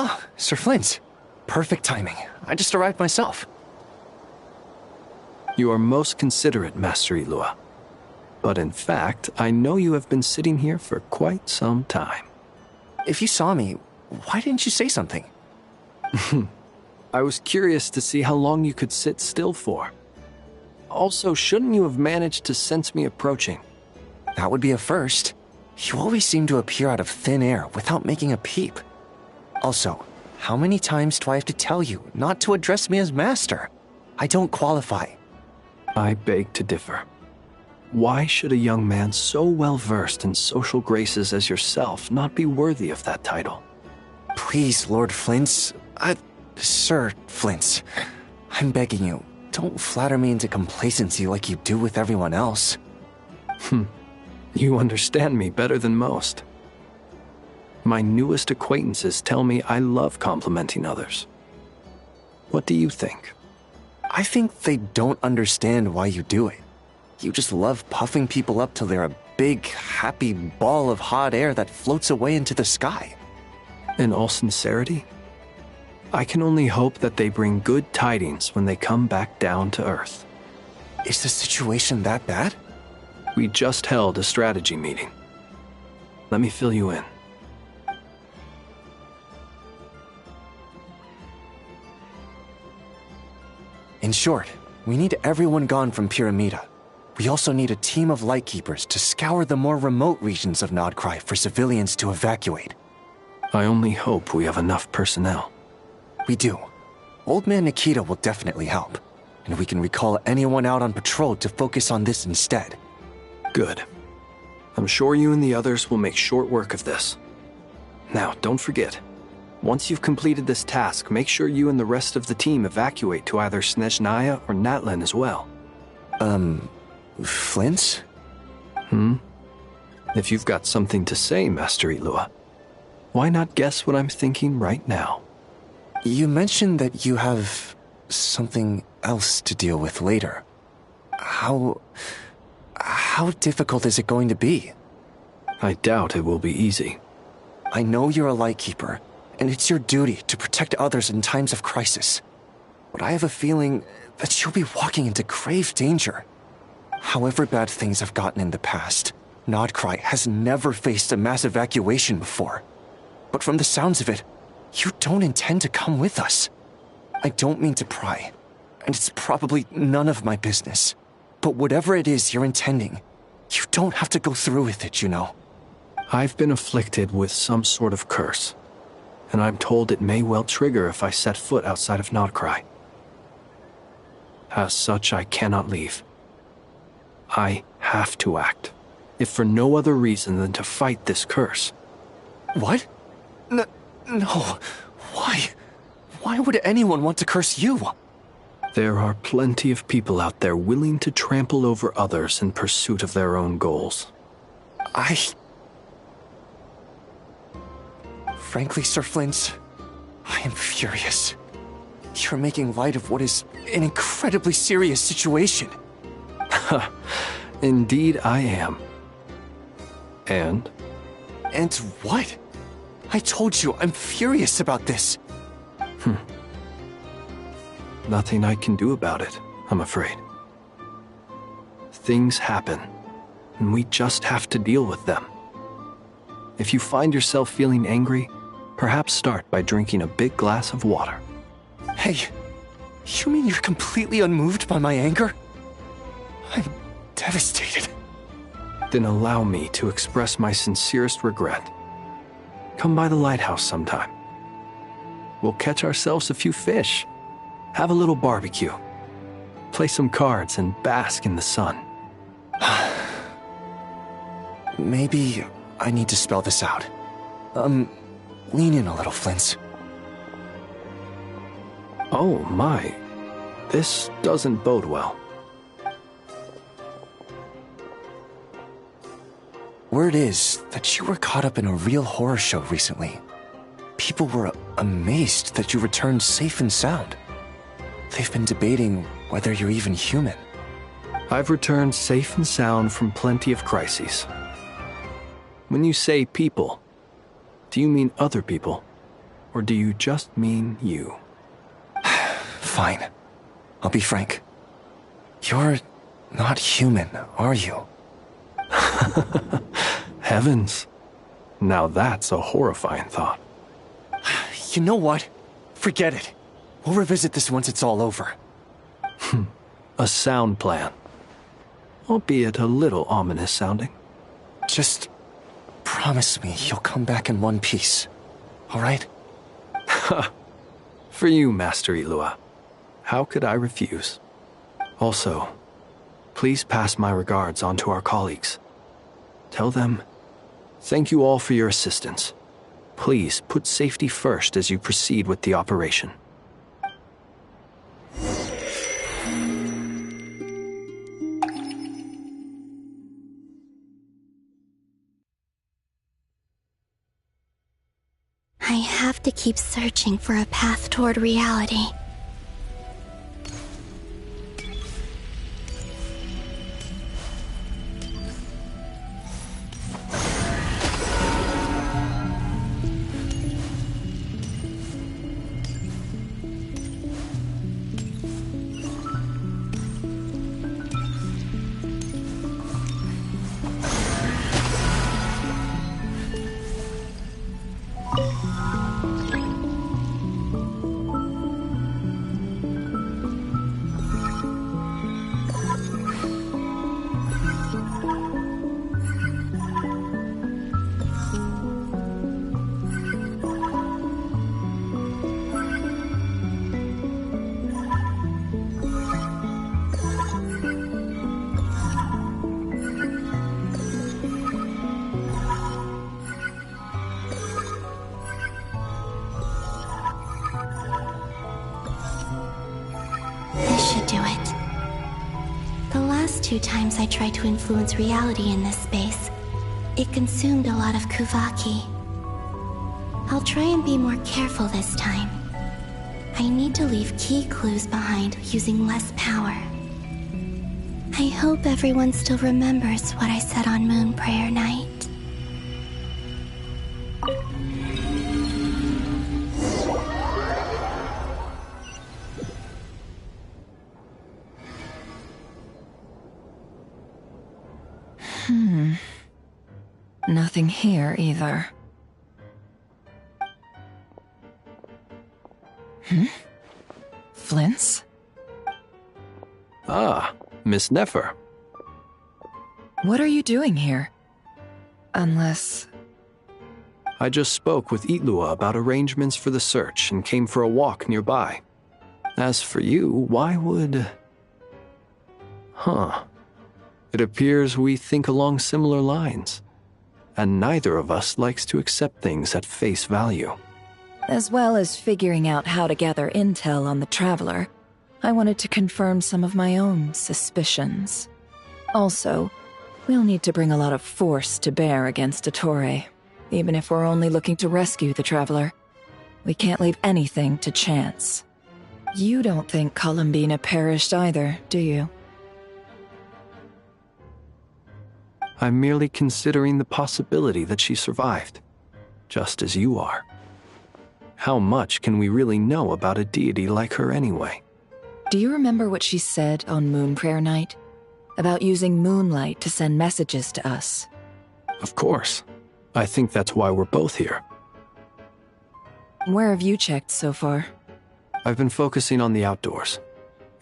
Ah, Sir Flint. Perfect timing. I just arrived myself. You are most considerate, Master Ilua. But in fact, I know you have been sitting here for quite some time. If you saw me, why didn't you say something? I was curious to see how long you could sit still for. Also, shouldn't you have managed to sense me approaching? That would be a first. You always seem to appear out of thin air without making a peep. Also, how many times do I have to tell you not to address me as master? I don't qualify. I beg to differ. Why should a young man so well versed in social graces as yourself not be worthy of that title? Please, Lord Flint. Sir Flint. I'm begging you, don't flatter me into complacency like you do with everyone else. You understand me better than most. My newest acquaintances tell me I love complimenting others. What do you think? I think they don't understand why you do it. You just love puffing people up till they're a big, happy ball of hot air that floats away into the sky. In all sincerity, I can only hope that they bring good tidings when they come back down to Earth. Is the situation that bad? We just held a strategy meeting. Let me fill you in. In short, we need everyone gone from Pyramida. We also need a team of Lightkeepers to scour the more remote regions of Nodcry for civilians to evacuate. I only hope we have enough personnel. We do. Old Man Nikita will definitely help, and we can recall anyone out on patrol to focus on this instead. Good. I'm sure you and the others will make short work of this. Now, don't forget, once you've completed this task, make sure you and the rest of the team evacuate to either Snezhnaya or Natlan as well. Flint? If you've got something to say, Master Ilua, why not guess what I'm thinking right now? You mentioned that you have something else to deal with later. How difficult is it going to be? I doubt it will be easy. I know you're a Lightkeeper, and it's your duty to protect others in times of crisis. But I have a feeling that you'll be walking into grave danger. However bad things have gotten in the past, Nodcry has never faced a mass evacuation before. But from the sounds of it, you don't intend to come with us. I don't mean to pry, and it's probably none of my business. But whatever it is you're intending, you don't have to go through with it, you know. I've been afflicted with some sort of curse, and I'm told it may well trigger if I set foot outside of Nodcry. As such, I cannot leave. I have to act, if for no other reason than to fight this curse. What? No. Why? Why would anyone want to curse you? There are plenty of people out there willing to trample over others in pursuit of their own goals. Frankly, Sir Flint, I am furious. You're making light of what is an incredibly serious situation. Indeed I am. And? And what? I told you, I'm furious about this. Nothing I can do about it, I'm afraid. Things happen, and we just have to deal with them. If you find yourself feeling angry, perhaps start by drinking a big glass of water. Hey, you mean you're completely unmoved by my anger? I'm devastated. Then allow me to express my sincerest regret. Come by the lighthouse sometime. We'll catch ourselves a few fish, have a little barbecue, play some cards, and bask in the sun. Maybe I need to spell this out. Lean in a little, Flint. Oh my, this doesn't bode well. Word is that you were caught up in a real horror show recently. People were amazed that you returned safe and sound. They've been debating whether you're even human. I've returned safe and sound from plenty of crises. When you say people, do you mean other people? Or do you just mean you? Fine. I'll be frank. You're not human, are you? Heavens. Now that's a horrifying thought. You know what? Forget it. We'll revisit this once it's all over. A sound plan. Albeit a little ominous sounding. Just promise me you'll come back in one piece. All right? For you, Master Ilua. How could I refuse? Also, please pass my regards on to our colleagues. Tell them, thank you all for your assistance. Please put safety first as you proceed with the operation. I have to keep searching for a path toward reality. This should do it. The last 2 times I tried to influence reality in this space, it consumed a lot of Kuvaki. I'll try and be more careful this time. I need to leave key clues behind using less power. I hope everyone still remembers what I said on Moon Prayer Night. Nothing here either. Flints? Ah, Miss Nefer. What are you doing here? Unless... I just spoke with Itlua about arrangements for the search and came for a walk nearby. As for you, why would... It appears we think along similar lines. And neither of us likes to accept things at face value. As well as figuring out how to gather intel on the Traveler, I wanted to confirm some of my own suspicions. Also, we'll need to bring a lot of force to bear against Ettore, even if we're only looking to rescue the Traveler. We can't leave anything to chance. You don't think Columbina perished either, do you? I'm merely considering the possibility that she survived, just as you are. How much can we really know about a deity like her anyway? Do you remember what she said on Moon Prayer Night? About using moonlight to send messages to us? Of course. I think that's why we're both here. Where have you checked so far? I've been focusing on the outdoors.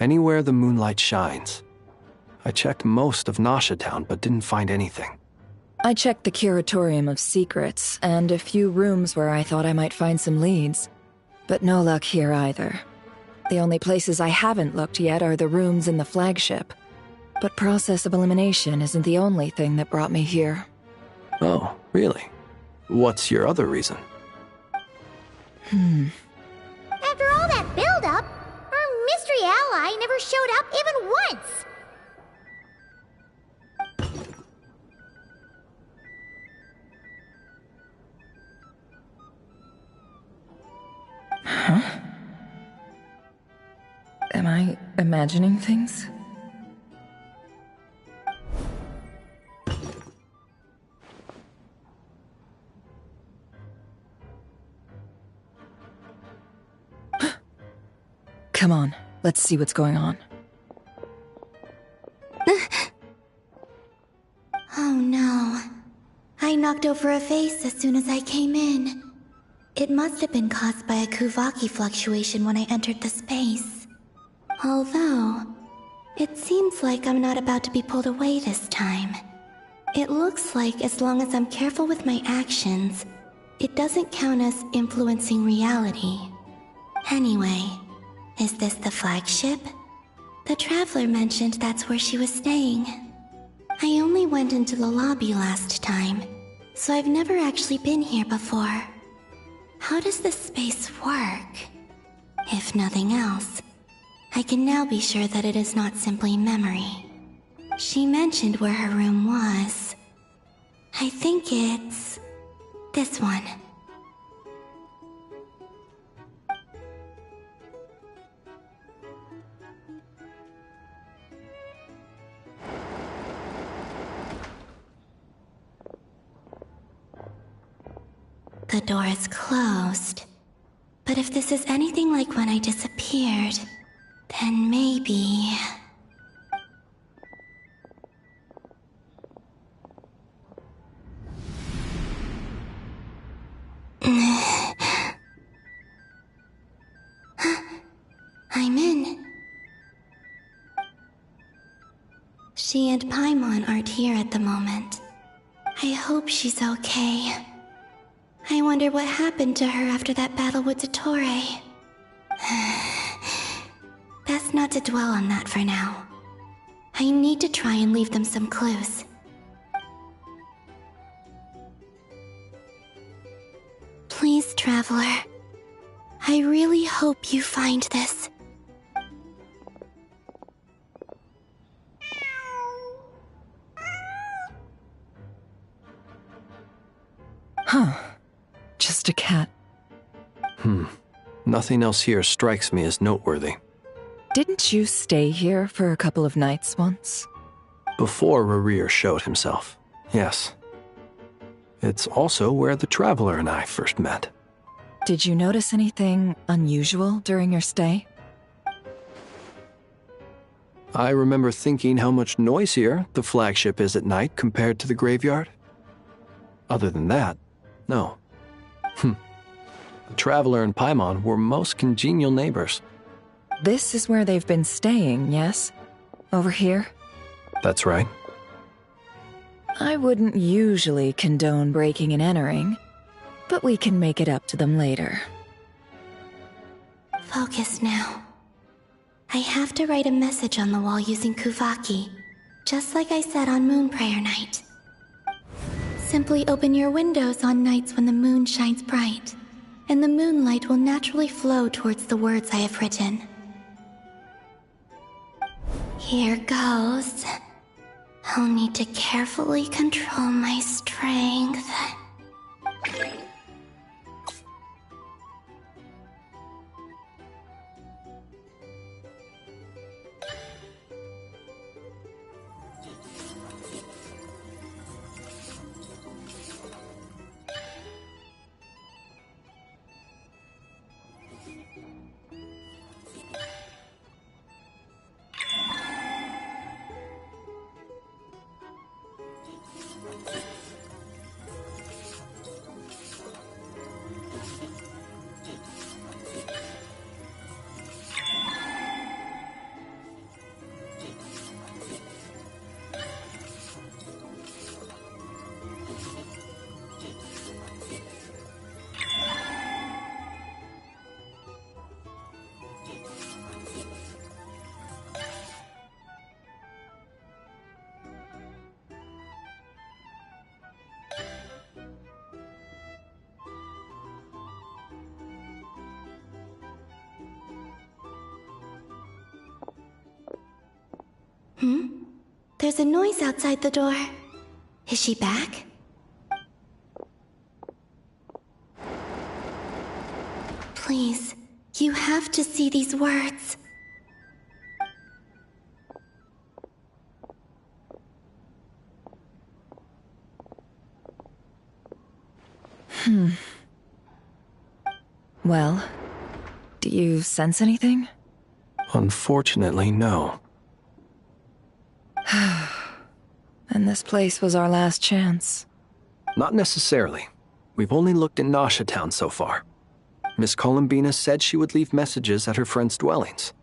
Anywhere the moonlight shines. I checked most of Nasha Town, but didn't find anything. I checked the Curatorium of Secrets, and a few rooms where I thought I might find some leads. But no luck here either. The only places I haven't looked yet are the rooms in the flagship. But process of elimination isn't the only thing that brought me here. Oh, really? What's your other reason? After all that build-up, our mystery ally never showed up even once! Huh? Am I imagining things? Come on, let's see what's going on. Oh no. I knocked over a vase as soon as I came in. It must have been caused by a Kuvaki fluctuation when I entered the space. Although, it seems like I'm not about to be pulled away this time. It looks like as long as I'm careful with my actions, it doesn't count as influencing reality. Anyway, is this the flagship? The Traveler mentioned that's where she was staying. I only went into the lobby last time, so I've never actually been here before. How does this space work? If nothing else, I can now be sure that it is not simply memory. She mentioned where her room was. I think it's this one. The door is closed. But if this is anything like when I disappeared, then maybe... I'm in. She and Paimon aren't here at the moment. I hope she's okay. I wonder what happened to her after that battle with Dottore. Best not to dwell on that for now. I need to try and leave them some clues. Please, Traveler. I really hope you find this. Huh. Just a cat. Nothing else here strikes me as noteworthy. Didn't you stay here for a couple of nights once? Before Rerir showed himself, yes. It's also where the Traveler and I first met. Did you notice anything unusual during your stay? I remember thinking how much noisier the flagship is at night compared to the graveyard. Other than that, no. The Traveler and Paimon were most congenial neighbors. This is where they've been staying, yes? Over here? That's right. I wouldn't usually condone breaking and entering, but we can make it up to them later. Focus now. I have to write a message on the wall using Kuvaki, just like I said on Moon Prayer Night. Simply open your windows on nights when the moon shines bright, and the moonlight will naturally flow towards the words I have written. Here goes. I'll need to carefully control my strength. There's a noise outside the door. Is she back? Please, you have to see these words. Well, do you sense anything? Unfortunately, no. And this place was our last chance. Not necessarily. We've only looked in Nasha Town so far. Miss Columbina said she would leave messages at her friends' dwellings.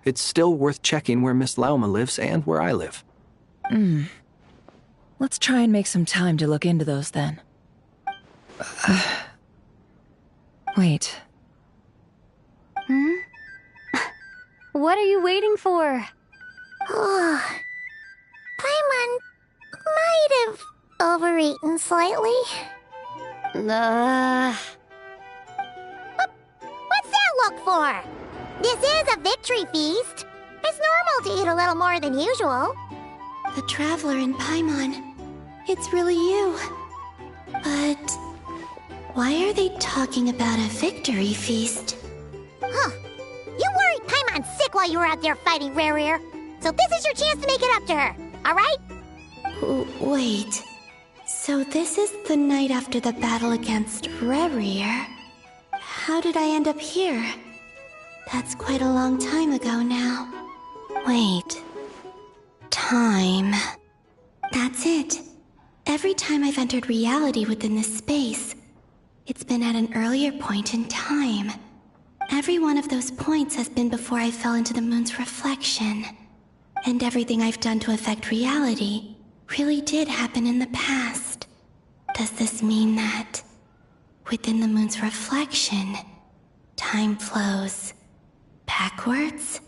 It's still worth checking where Miss Lauma lives and where I live. Let's try and make some time to look into those then. Wait. What are you waiting for? Paimon might have overeaten slightly. What's that look for? This is a victory feast. It's normal to eat a little more than usual. The Traveler in Paimon. It's really you. But why are they talking about a victory feast? Huh. You worried Paimon sick while you were out there fighting Rare. So this is your chance to make it up to her, alright? Wait. So this is the night after the battle against Rare. How did I end up here? That's quite a long time ago now. Wait. Time. That's it. Every time I've entered reality within this space, it's been at an earlier point in time. Every one of those points has been before I fell into the moon's reflection. And everything I've done to affect reality really did happen in the past. Does this mean that within the moon's reflection, time flows backwards?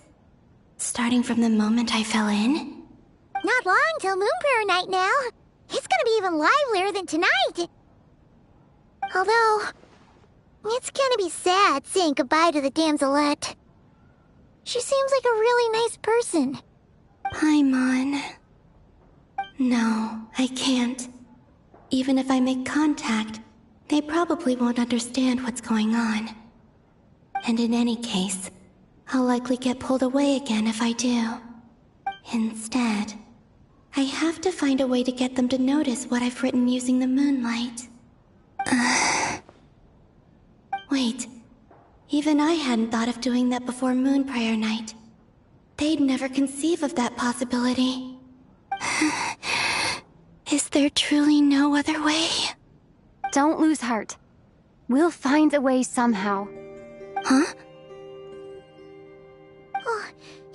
Starting from the moment I fell in? Not long till Moon Prayer Night now. It's gonna be even livelier than tonight. Although, it's gonna be sad saying goodbye to the damselette. She seems like a really nice person. Paimon. No, I can't. Even if I make contact, they probably won't understand what's going on. And in any case, I'll likely get pulled away again if I do. Instead, I have to find a way to get them to notice what I've written using the moonlight. Wait, even I hadn't thought of doing that before Moon Prayer Night. They'd never conceive of that possibility. Is there truly no other way? Don't lose heart. We'll find a way somehow. Huh? Oh,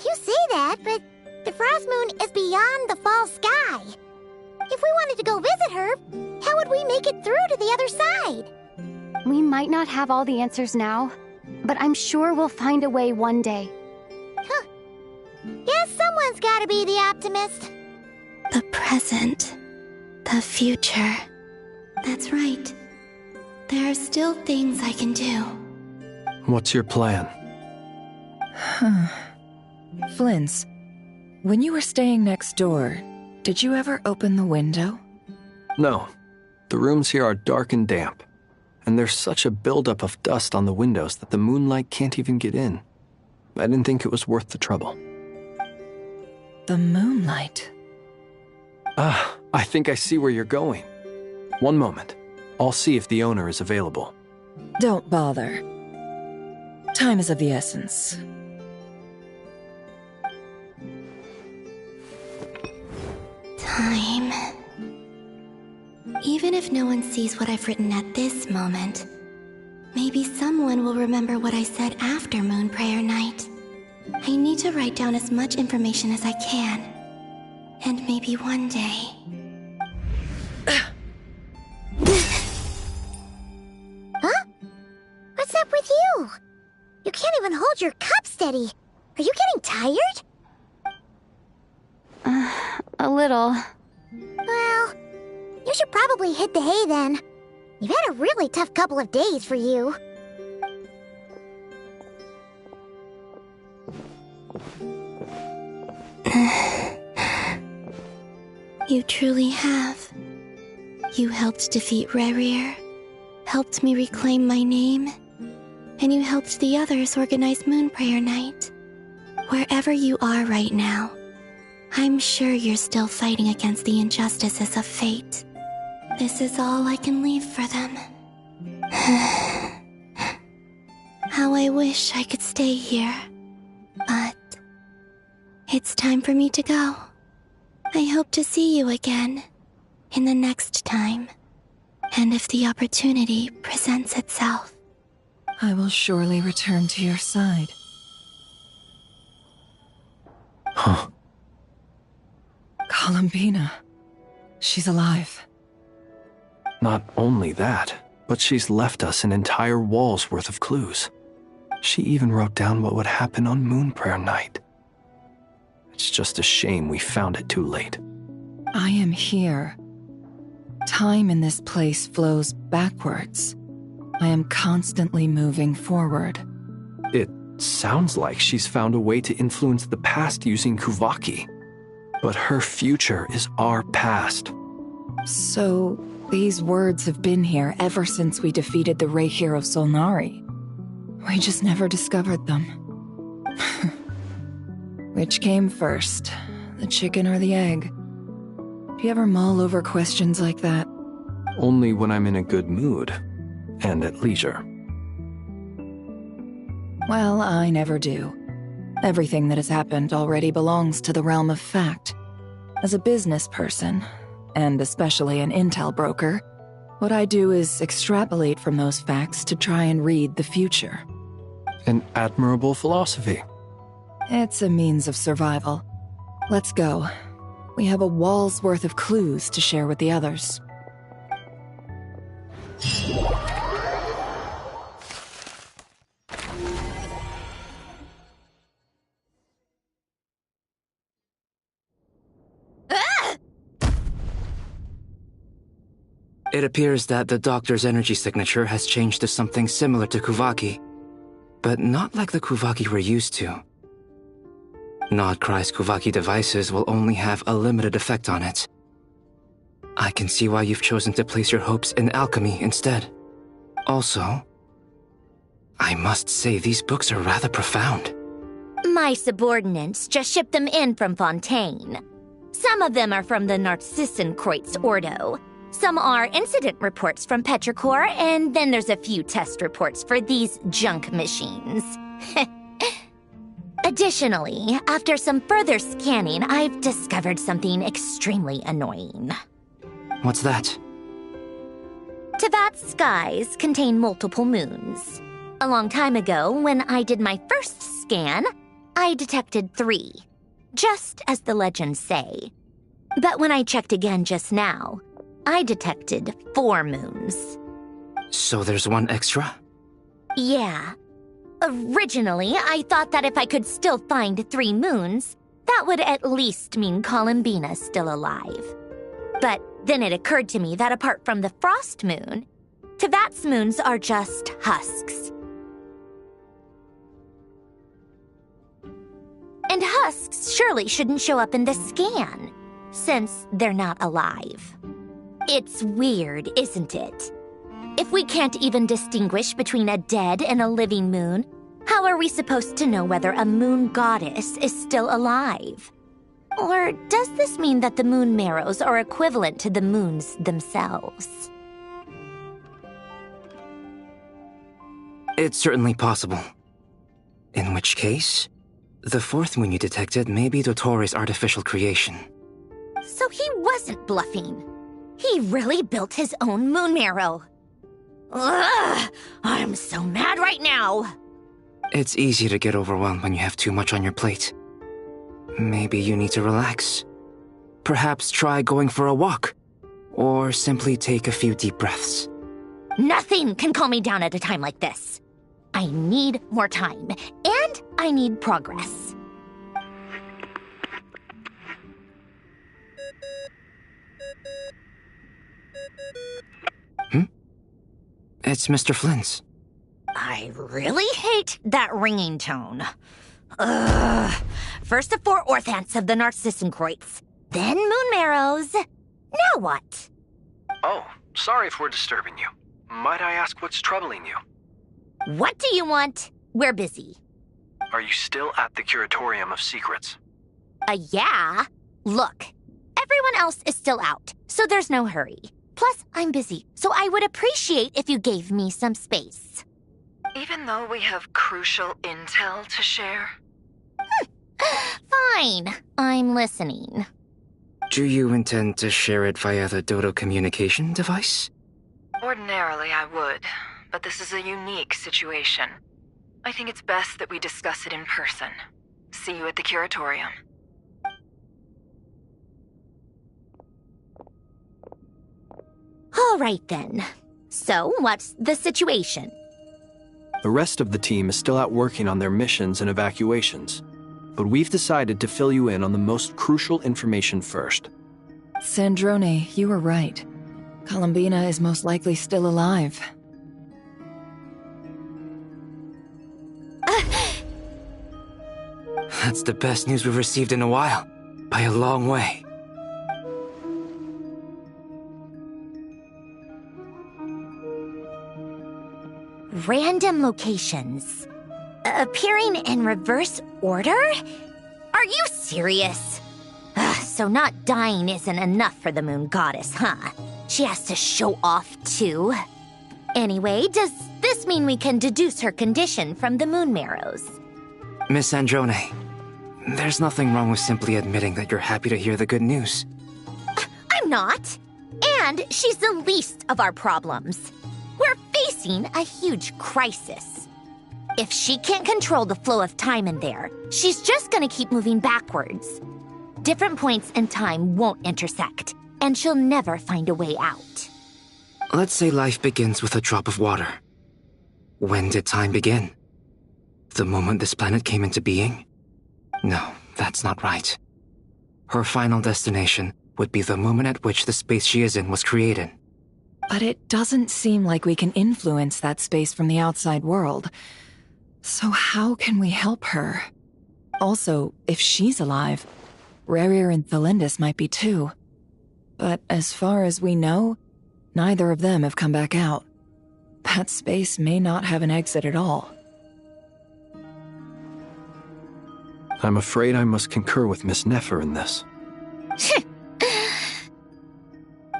you say that, but the Frost Moon is beyond the fall sky. If we wanted to go visit her, how would we make it through to the other side? We might not have all the answers now, but I'm sure we'll find a way one day. Huh. Guess someone's gotta be the optimist. The present. The future. That's right. There are still things I can do. What's your plan? Flint's, when you were staying next door, did you ever open the window? No. The rooms here are dark and damp, and there's such a buildup of dust on the windows that the moonlight can't even get in. I didn't think it was worth the trouble. The moonlight. I think I see where you're going. One moment. I'll see if the owner is available. Don't bother. Time is of the essence. Time. Even if no one sees what I've written at this moment, maybe someone will remember what I said after Moon Prayer Night. I need to write down as much information as I can. And maybe one day... Huh? What's up with you? You can't even hold your cup steady. Are you getting tired? A little. Well, you should probably hit the hay then. You've had a really tough couple of days for you. You truly have. You helped defeat Rare, helped me reclaim my name, and you helped the others organize Moon Prayer Night. Wherever you are right now, I'm sure you're still fighting against the injustices of fate. This is all I can leave for them. How I wish I could stay here, but It's time for me to go. I hope to see you again in the next time. And if the opportunity presents itself. I will surely return to your side. Huh. Columbina. She's alive. Not only that, but she's left us an entire wall's worth of clues. She even wrote down what would happen on Moon Prayer Night. It's just a shame we found it too late. I am here. Time in this place flows backwards. I am constantly moving forward. It sounds like she's found a way to influence the past using Kuvaki. But her future is our past. So, these words have been here ever since we defeated the Ray Hero Solnari. We just never discovered them. Which came first, the chicken or the egg? Do you ever mull over questions like that? Only when I'm in a good mood and at leisure. Well, I never do. Everything that has happened already belongs to the realm of fact. As a business person, and especially an intel broker, what I do is extrapolate from those facts to try and read the future. An admirable philosophy. It's a means of survival. Let's go. We have a wall's worth of clues to share with the others. It appears that the doctor's energy signature has changed to something similar to Kuvaki, but not like the Kuvaki we're used to. Nodcry's Kuvaki devices will only have a limited effect on it. I can see why you've chosen to place your hopes in alchemy instead. Also, I must say these books are rather profound. My subordinates just shipped them in from Fontaine. Some of them are from the Narcissenkreuz Ordo. Some are incident reports from Petrichor, and then there's a few test reports for these junk machines. Additionally, after some further scanning, I've discovered something extremely annoying. What's that? Tevat's skies contain multiple moons. A long time ago, when I did my first scan, I detected 3, just as the legends say. But when I checked again just now, I detected 4 moons. So there's one extra? Yeah. Originally, I thought that if I could still find 3 moons, that would at least mean Columbina's still alive. But then it occurred to me that apart from the frost moon, Tevat's moons are just husks. And husks surely shouldn't show up in the scan, since they're not alive. It's weird, isn't it? If we can't even distinguish between a dead and a living moon, how are we supposed to know whether a moon goddess is still alive? Or does this mean that the moon marrows are equivalent to the moons themselves? It's certainly possible. In which case, the 4th moon you detected may be Dottore artificial creation. So he wasn't bluffing. He really built his own moon marrow. Ugh! I'm so mad right now! It's easy to get overwhelmed when you have too much on your plate. Maybe you need to relax. Perhaps try going for a walk. Or simply take a few deep breaths. Nothing can calm me down at a time like this. I need more time, and I need progress. It's Mr. Flynn's. I really hate that ringing tone. Ugh. First the 4 orthants of the Narcissenkreuz, then moon marrows. Now what? Oh, sorry if we're disturbing you. Might I ask what's troubling you? What do you want? We're busy. Are you still at the Curatorium of Secrets? Yeah. Look, everyone else is still out, so there's no hurry. Plus, I'm busy, so I would appreciate if you gave me some space. Even though we have crucial intel to share? Fine, I'm listening. Do you intend to share it via the Dodo communication device? Ordinarily, I would, but this is a unique situation. I think it's best that we discuss it in person. See you at the curatorium. All right then. So, what's the situation? The rest of the team is still out working on their missions and evacuations, but we've decided to fill you in on the most crucial information first. Sandrone, you were right. Columbina is most likely still alive. That's the best news we've received in a while, by a long way. Random locations. Appearing in reverse order? Are you serious? So not dying isn't enough for the moon goddess, huh? She has to show off too. Anyway, does this mean we can deduce her condition from the moon marrows? Miss Androne, there's nothing wrong with simply admitting that you're happy to hear the good news. I'm not. And she's the least of our problems. We're facing a huge crisis. If she can't control the flow of time in there, she's just gonna keep moving backwards. Different points in time won't intersect, and she'll never find a way out. Let's say life begins with a drop of water. When did time begin? The moment this planet came into being? No, that's not right. Her final destination would be the moment at which the space she is in was created. But it doesn't seem like we can influence that space from the outside world. So how can we help her? Also, if she's alive, Rerir and Thalindus might be too. But as far as we know, neither of them have come back out. That space may not have an exit at all. I'm afraid I must concur with Miss Nefer in this.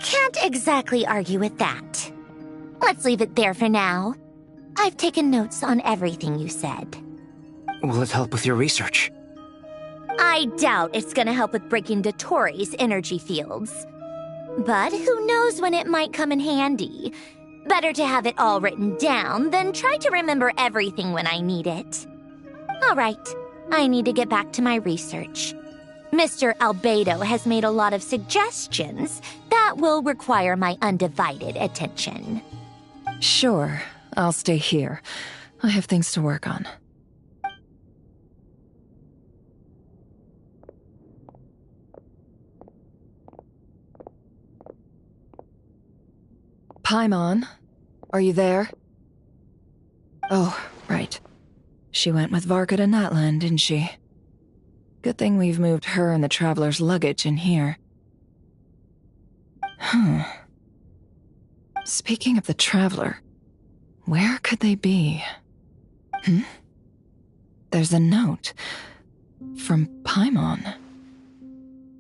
Can't exactly argue with that. Let's leave it there for now. I've taken notes on everything you said. Will it help with your research? I doubt it's gonna help with breaking Dotori's energy fields. But who knows when it might come in handy. Better to have it all written down than try to remember everything when I need it. All right, I need to get back to my research. Mr. Albedo has made a lot of suggestions that will require my undivided attention. Sure, I'll stay here. I have things to work on. Paimon, are you there? Oh, right. She went with Varka to Natlan, didn't she? Good thing we've moved her and the Traveler's luggage in here. Speaking of the Traveler, where could they be? There's a note from Paimon.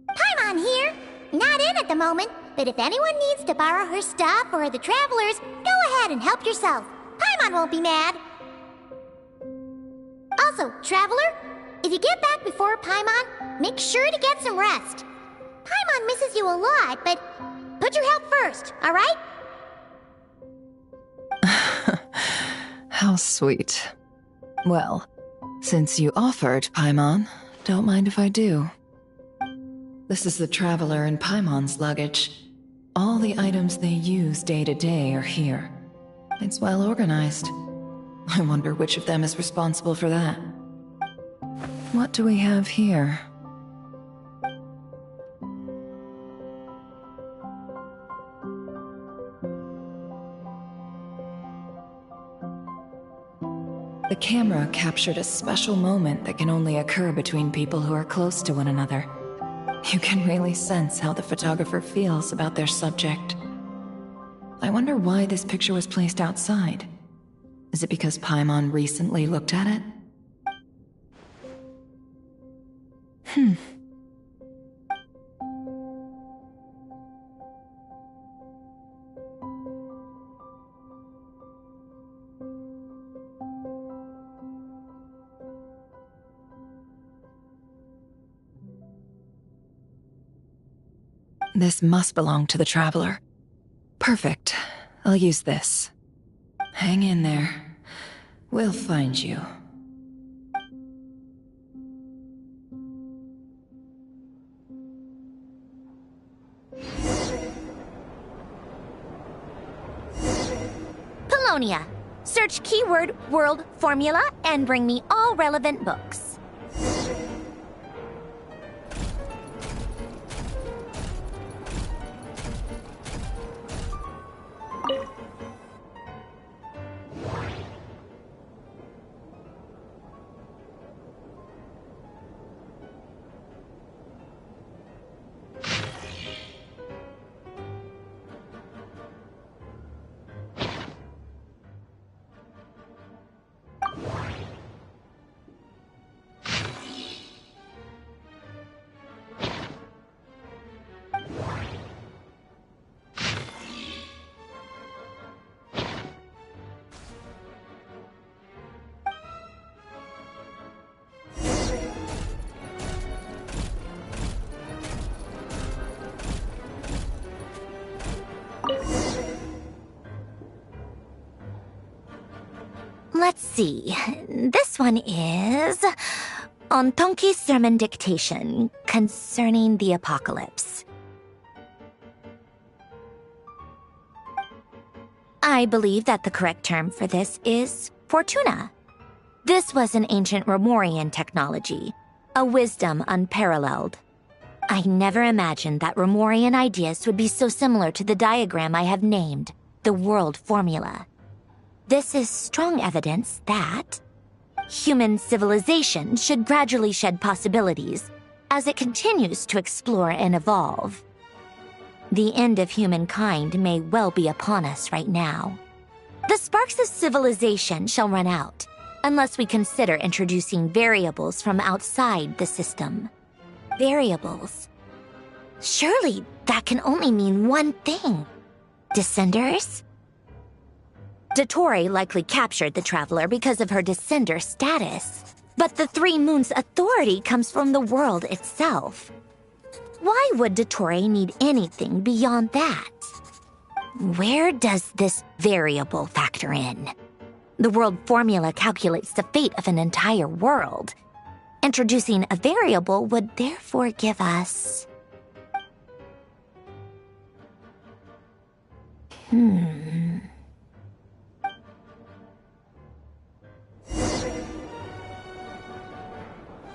Paimon here. Not in at the moment, but if anyone needs to borrow her stuff or the Travelers, go ahead and help yourself. Paimon won't be mad. Also, Traveler, if you get back before Paimon, make sure to get some rest. Paimon misses you a lot, but put your health first, all right? How sweet. Well, since you offered, Paimon, don't mind if I do. This is the Traveler and Paimon's luggage. All the items they use day to day are here. It's well organized. I wonder which of them is responsible for that. What do we have here? The camera captured a special moment that can only occur between people who are close to one another. You can really sense how the photographer feels about their subject. I wonder why this picture was placed outside. Is it because Paimon recently looked at it? This must belong to the Traveler. Perfect. I'll use this. Hang in there. We'll find you. Paulownia. Search keyword world formula and bring me all relevant books. Let's see. This one is on Tonki's sermon dictation concerning the apocalypse. I believe that the correct term for this is Fortuna. This was an ancient Remorian technology, a wisdom unparalleled. I never imagined that Remorian ideas would be so similar to the diagram I have named, the world formula. This is strong evidence that human civilization should gradually shed possibilities as it continues to explore and evolve. The end of humankind may well be upon us right now. The sparks of civilization shall run out unless we consider introducing variables from outside the system. Variables. Surely that can only mean one thing. Descenders? Dottore likely captured the Traveler because of her descender status. But the Three Moons' authority comes from the world itself. Why would Dottore need anything beyond that? Where does this variable factor in? The world formula calculates the fate of an entire world. Introducing a variable would therefore give us...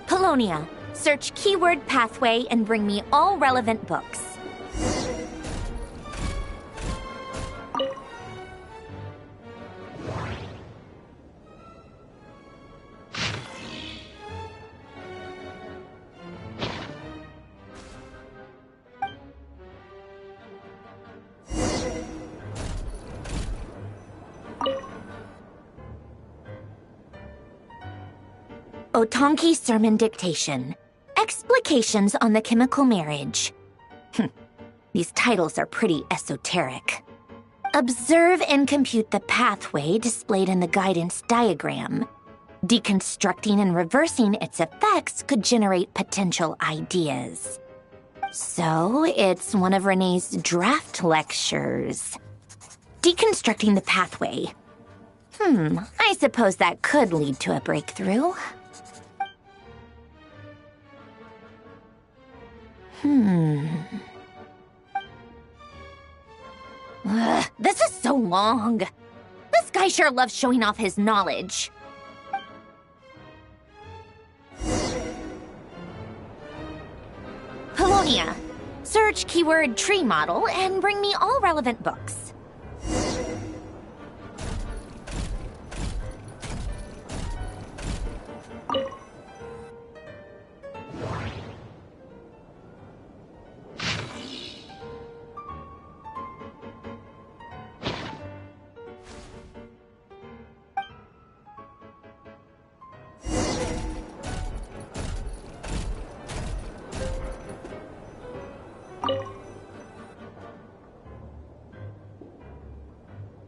Paulownia, search keyword pathway and bring me all relevant books. Otonki sermon dictation. Explications on the chemical marriage. These titles are pretty esoteric. Observe and compute the pathway displayed in the guidance diagram. Deconstructing and reversing its effects could generate potential ideas. So, it's one of Renee's draft lectures. Deconstructing the pathway. I suppose that could lead to a breakthrough. This is so long. This guy sure loves showing off his knowledge. Paulownia, search keyword tree model and bring me all relevant books.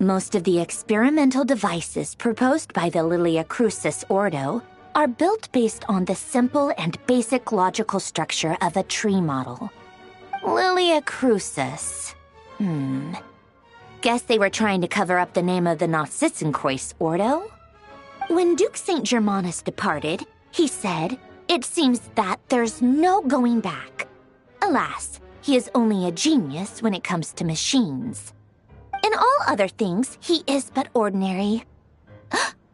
Most of the experimental devices proposed by the Lilia Crucis Ordo are built based on the simple and basic logical structure of a tree model. Lilia Crucis. Guess they were trying to cover up the name of the Nautitzenkreuz Ordo? When Duke St. Germanus departed, he said, "It seems that there's no going back." Alas, he is only a genius when it comes to machines. In all other things, he is but ordinary.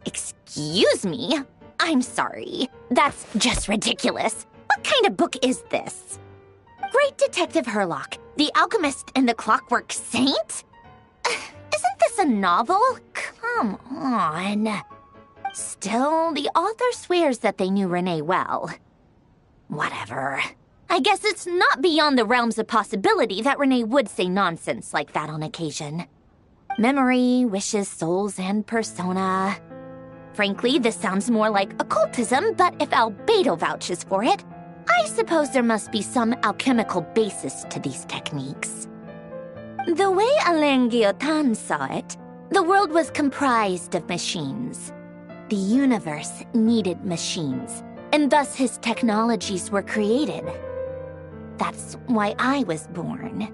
Excuse me? I'm sorry. That's just ridiculous. What kind of book is this? Great Detective Herlock, the Alchemist and the Clockwork Saint? Isn't this a novel? Come on. Still, the author swears that they knew Renee well. Whatever. I guess it's not beyond the realms of possibility that Renee would say nonsense like that on occasion. Memory, wishes, souls, and persona. Frankly, this sounds more like occultism, but if Albedo vouches for it, I suppose there must be some alchemical basis to these techniques. The way Alain Guillotin saw it, the world was comprised of machines. The universe needed machines, and thus his technologies were created. That's why I was born.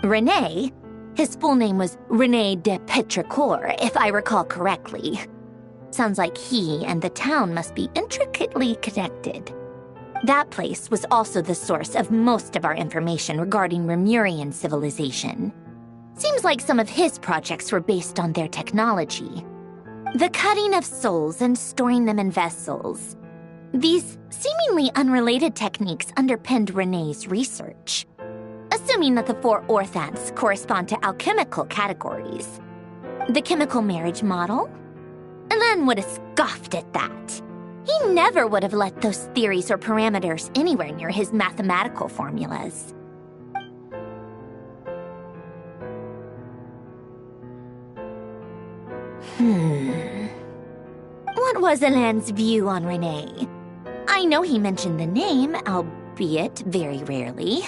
René, his full name was René de Petrichor, if I recall correctly. Sounds like he and the town must be intricately connected. That place was also the source of most of our information regarding Remurian civilization. Seems like some of his projects were based on their technology. The cutting of souls and storing them in vessels. These seemingly unrelated techniques underpinned René's research. Assuming that the 4 orthants correspond to alchemical categories. The chemical marriage model? Alain would have scoffed at that. He never would have let those theories or parameters anywhere near his mathematical formulas. What was Alain's view on René? I know he mentioned the name, albeit very rarely.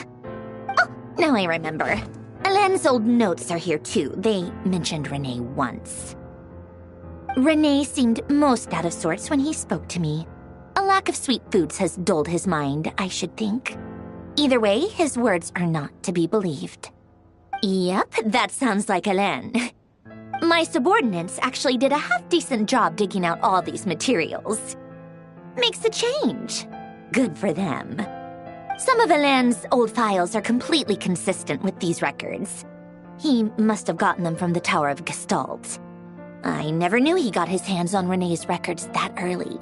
Oh, now I remember. Alain's old notes are here too. They mentioned René once. René seemed most out of sorts when he spoke to me. A lack of sweet foods has dulled his mind, I should think. Either way, his words are not to be believed. Yep, that sounds like Alain. My subordinates actually did a half-decent job digging out all these materials. Makes a change. Good for them. Some of Alain's old files are completely consistent with these records. He must have gotten them from the Tower of Gestalt. I never knew he got his hands on René's records that early.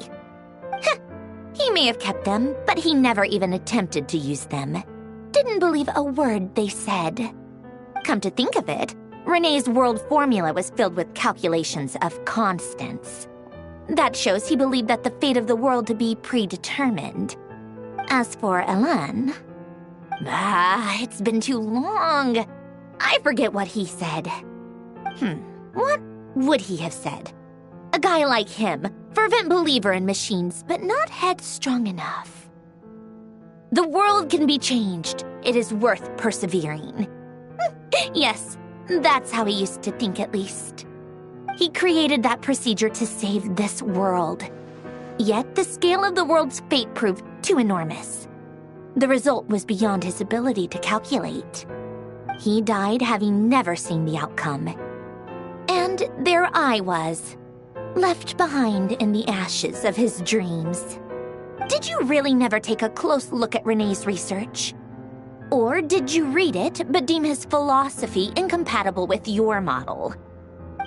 He may have kept them, but he never even attempted to use them. Didn't believe a word they said. Come to think of it, René's world formula was filled with calculations of constants. That shows he believed that the fate of the world to be predetermined. As for Alain... it's been too long. I forget what he said. What would he have said? A guy like him, fervent believer in machines, but not headstrong enough. The world can be changed. It is worth persevering. Yes, that's how he used to think at least. He created that procedure to save this world. Yet the scale of the world's fate proved too enormous. The result was beyond his ability to calculate. He died having never seen the outcome. And there I was, left behind in the ashes of his dreams. Did you really never take a close look at René's research? Or did you read it but deem his philosophy incompatible with your model?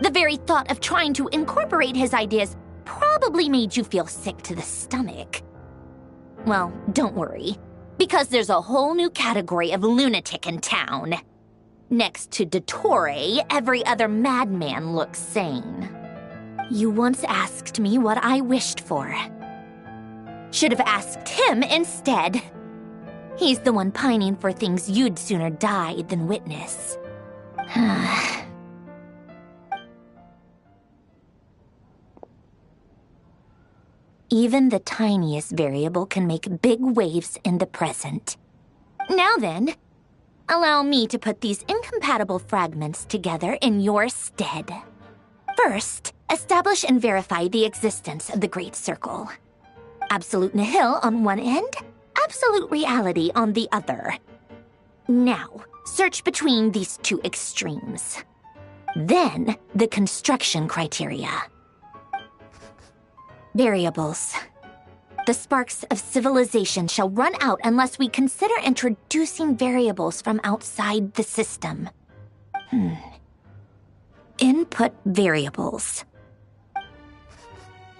The very thought of trying to incorporate his ideas probably made you feel sick to the stomach. Well, don't worry, because there's a whole new category of lunatic in town. Next to Dottore, every other madman looks sane. You once asked me what I wished for. Should have asked him instead. He's the one pining for things you'd sooner die than witness. Even the tiniest variable can make big waves in the present. Now then, allow me to put these incompatible fragments together in your stead. First, establish and verify the existence of the Great Circle. Absolute nihil on one end, absolute reality on the other. Now, search between these two extremes. Then, the construction criteria. Variables. The sparks of civilization shall run out unless we consider introducing variables from outside the system. Input variables.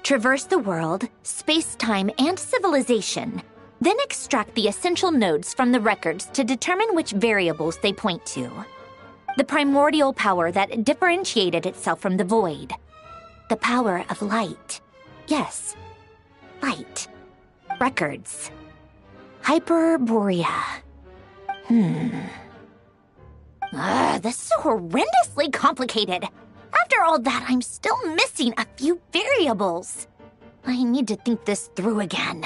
Traverse the world, space-time, and civilization. Then extract the essential nodes from the records to determine which variables they point to. The primordial power that differentiated itself from the void. The power of light. Yes, light. Records. Hyperborea. This is horrendously complicated. After all that, I'm still missing a few variables. I need to think this through again.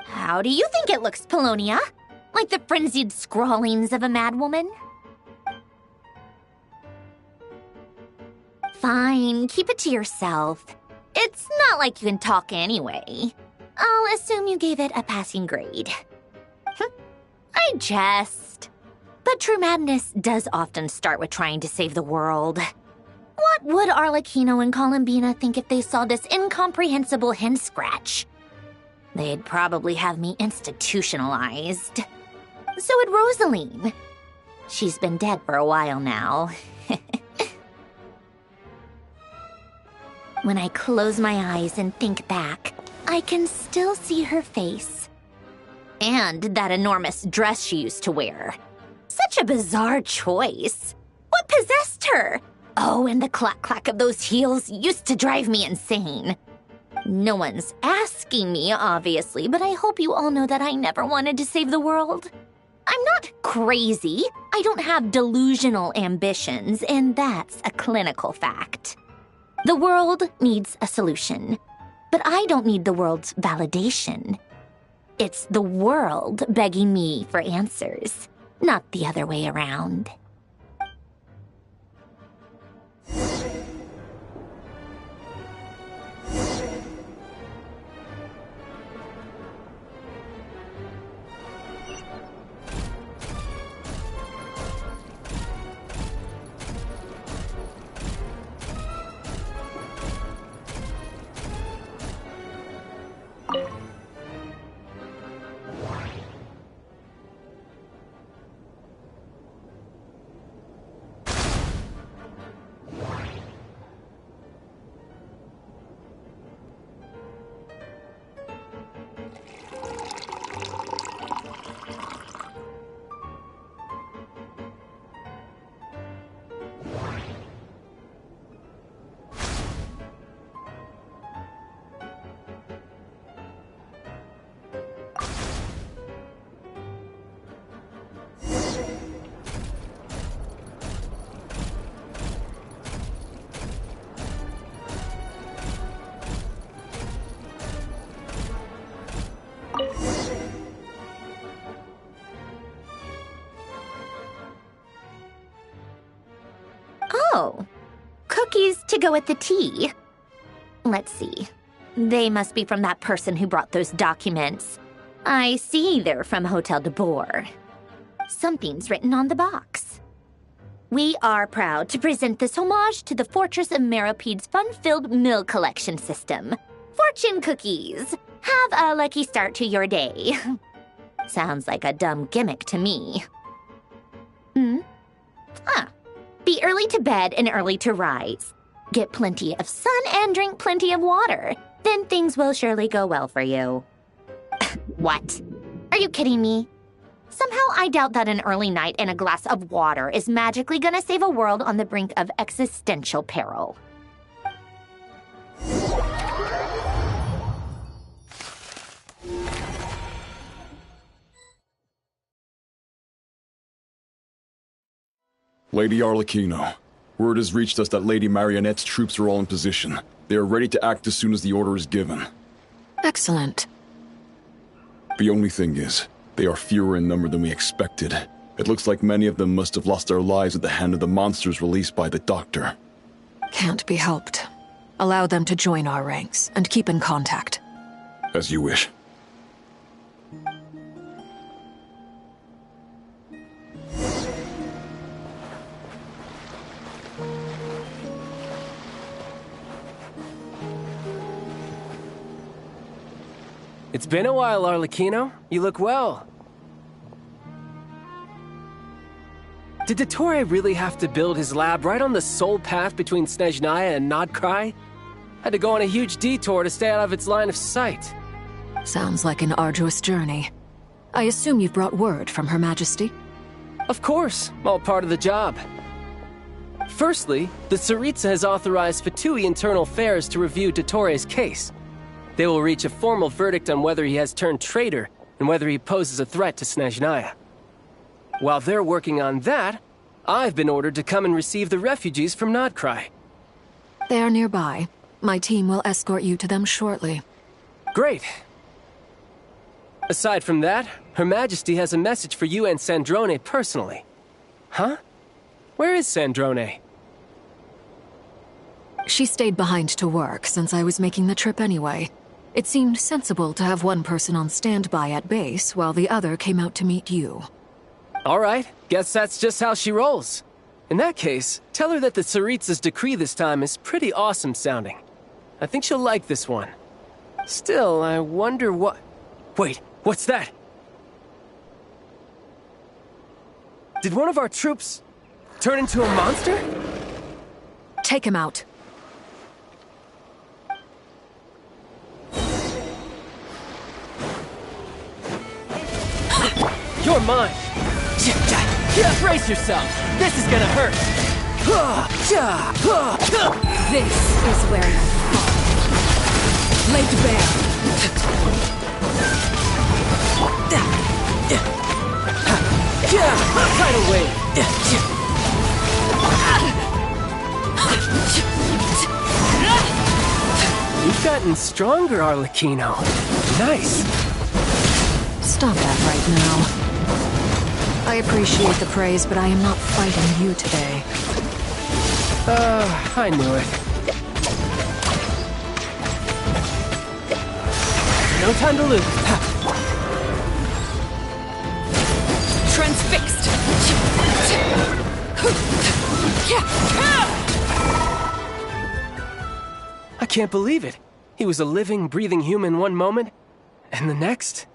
How do you think it looks, Polonia? Like the frenzied scrawlings of a madwoman? Fine, keep it to yourself. It's not like you can talk anyway. I'll assume you gave it a passing grade. I jest. But true madness does often start with trying to save the world. What would Arlecchino and Columbina think if they saw this incomprehensible hen scratch? They'd probably have me institutionalized. So would Rosaline. She's been dead for a while now. When I close my eyes and think back, I can still see her face. And that enormous dress she used to wear. Such a bizarre choice. What possessed her? Oh, and the clack-clack of those heels used to drive me insane. No one's asking me, obviously, but I hope you all know that I never wanted to save the world. I'm not crazy. I don't have delusional ambitions, and that's a clinical fact. The world needs a solution, but I don't need the world's validation. It's the world begging me for answers, not the other way around. Oh, cookies to go with the tea. Let's see. They must be from that person who brought those documents. I see they're from Hotel de Boer. Something's written on the box. We are proud to present this homage to the Fortress of Meropede's fun-filled mill collection system. Fortune cookies. Have a lucky start to your day. Sounds like a dumb gimmick to me. Be early to bed and early to rise. Get plenty of sun and drink plenty of water. Then things will surely go well for you. What? Are you kidding me? Somehow I doubt that an early night and a glass of water is magically gonna save a world on the brink of existential peril. Lady Arlecchino, word has reached us that Lady Marionette's troops are all in position. They are ready to act as soon as the order is given. Excellent. The only thing is, they are fewer in number than we expected. It looks like many of them must have lost their lives at the hand of the monsters released by the Doctor. Can't be helped. Allow them to join our ranks and keep in contact. As you wish. It's been a while, Arlecchino. You look well. Did Dottore really have to build his lab right on the sole path between Snezhnaya and Nodcry? Had to go on a huge detour to stay out of its line of sight. Sounds like an arduous journey. I assume you've brought word from Her Majesty? Of course, all part of the job. Firstly, the Tsaritsa has authorized Fatui Internal Affairs to review Dottore's case. They will reach a formal verdict on whether he has turned traitor and whether he poses a threat to Snezhnaya. While they're working on that, I've been ordered to come and receive the refugees from Nodcry. They are nearby. My team will escort you to them shortly. Great. Aside from that, Her Majesty has a message for you and Sandrone personally. Huh? Where is Sandrone? She stayed behind to work since I was making the trip anyway. It seemed sensible to have one person on standby at base while the other came out to meet you. All right, guess that's just how she rolls. In that case, tell her that the Tsaritsa's decree this time is pretty awesome sounding. I think she'll like this one. Still, I wonder what... Wait, what's that? Did one of our troops turn into a monster? Take him out. You're mine! Brace yourself! This is gonna hurt! This is where you fall. Laid bare. Tidal wave! You've gotten stronger, Arlecchino. Nice. Stop that right now. I appreciate the praise, but I am not fighting you today. I knew it. No time to lose. Transfixed! I can't believe it. He was a living, breathing human one moment, and the next...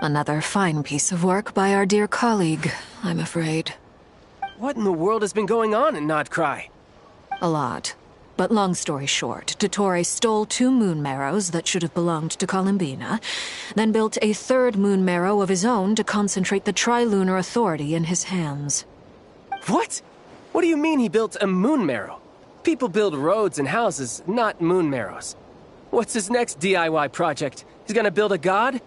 Another fine piece of work by our dear colleague, I'm afraid. What in the world has been going on in Nodcry? A lot. But long story short, Dottore stole 2 moon marrows that should have belonged to Columbina, then built a 3rd moon marrow of his own to concentrate the Trilunar Authority in his hands. What? What do you mean he built a moon marrow? People build roads and houses, not moon marrows. What's his next DIY project? He's gonna build a god?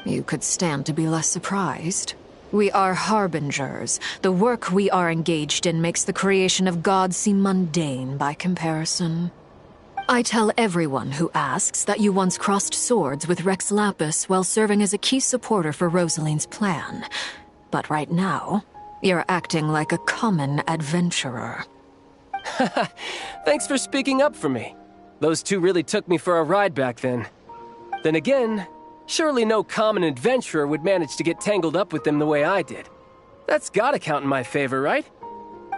You could stand to be less surprised. We are harbingers. The work we are engaged in makes the creation of gods seem mundane by comparison. I tell everyone who asks that you once crossed swords with Rex Lapis while serving as a key supporter for Rosaline's plan. But right now, you're acting like a common adventurer. Thanks for speaking up for me. Those 2 really took me for a ride back then. Then again, surely no common adventurer would manage to get tangled up with them the way I did. That's gotta count in my favor, right?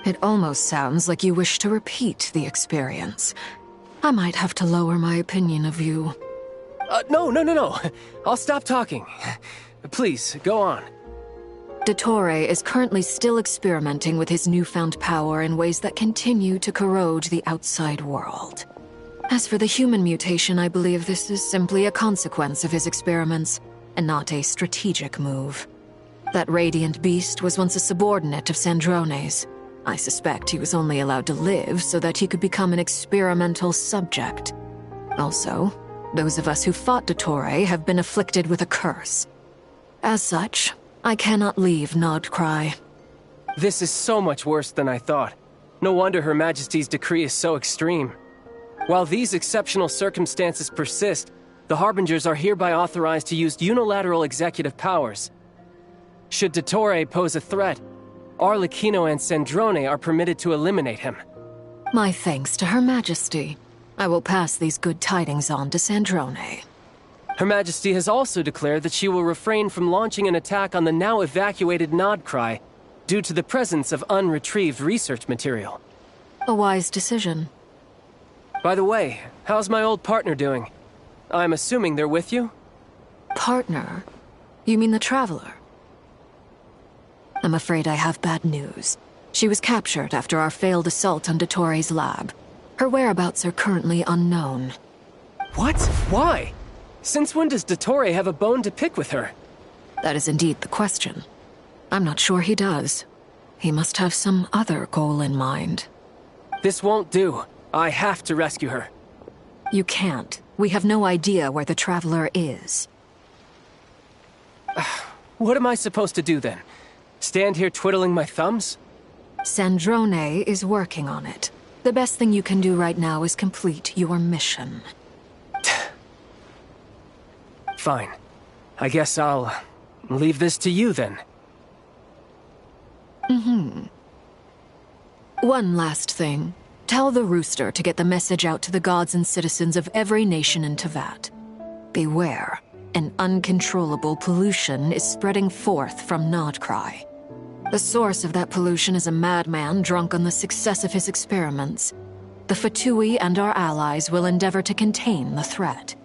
It almost sounds like you wish to repeat the experience. I might have to lower my opinion of you. No. I'll stop talking. Please, go on. Dottore is currently still experimenting with his newfound power in ways that continue to corrode the outside world. As for the human mutation, I believe this is simply a consequence of his experiments, and not a strategic move. That radiant beast was once a subordinate of Sandrone's. I suspect he was only allowed to live so that he could become an experimental subject. Also, those of us who fought Dottore have been afflicted with a curse. As such, I cannot leave Nodcry. This is so much worse than I thought. No wonder Her Majesty's decree is so extreme. While these exceptional circumstances persist, the Harbingers are hereby authorized to use unilateral executive powers. Should Dottore pose a threat, Arlecchino and Sandrone are permitted to eliminate him. My thanks to Her Majesty. I will pass these good tidings on to Sandrone. Her Majesty has also declared that she will refrain from launching an attack on the now evacuated Nodcry due to the presence of unretrieved research material. A wise decision. By the way, how's my old partner doing? I'm assuming they're with you? Partner? You mean the Traveler? I'm afraid I have bad news. She was captured after our failed assault on Dottoro's lab. Her whereabouts are currently unknown. What? Why? Since when does Dottore have a bone to pick with her? That is indeed the question. I'm not sure he does. He must have some other goal in mind. This won't do. I have to rescue her. You can't. We have no idea where the Traveler is. What am I supposed to do then? Stand here twiddling my thumbs? Sandrone is working on it. The best thing you can do right now is complete your mission. Fine. I guess I'll leave this to you then. One last thing. Tell the Rooster to get the message out to the gods and citizens of every nation in Teyvat. Beware. An uncontrollable pollution is spreading forth from Nodcry. The source of that pollution is a madman drunk on the success of his experiments. The Fatui and our allies will endeavor to contain the threat.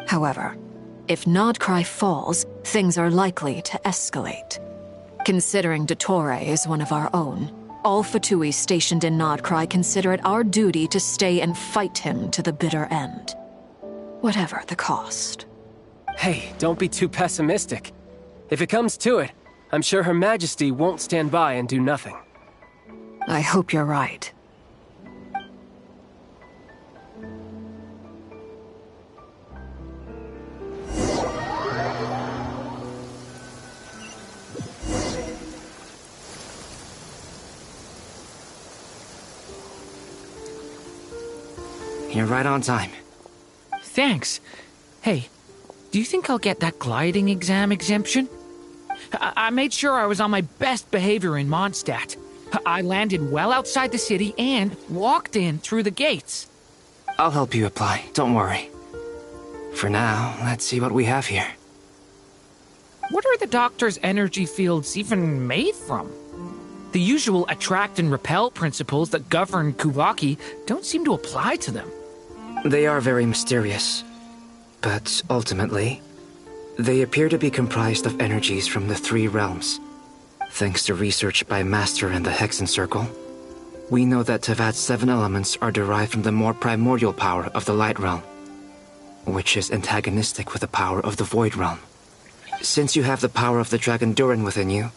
However, if Nodcry falls, things are likely to escalate. Considering Dottore is one of our own, all Fatui stationed in Nodcry consider it our duty to stay and fight him to the bitter end. Whatever the cost. Hey, don't be too pessimistic. If it comes to it, I'm sure Her Majesty won't stand by and do nothing. I hope you're right. You're right on time. Thanks. Hey, do you think I'll get that gliding exam exemption? I made sure I was on my best behavior in Mondstadt. I landed well outside the city and walked in through the gates. I'll help you apply, don't worry. For now, let's see what we have here. What are the doctor's energy fields even made from? The usual attract and repel principles that govern Kuvaki don't seem to apply to them. They are very mysterious. But ultimately, they appear to be comprised of energies from the three realms. Thanks to research by Master in the Hexen Circle, we know that Teyvat's 7 elements are derived from the more primordial power of the Light Realm, which is antagonistic with the power of the Void Realm. Since you have the power of the Dragon Durin within you,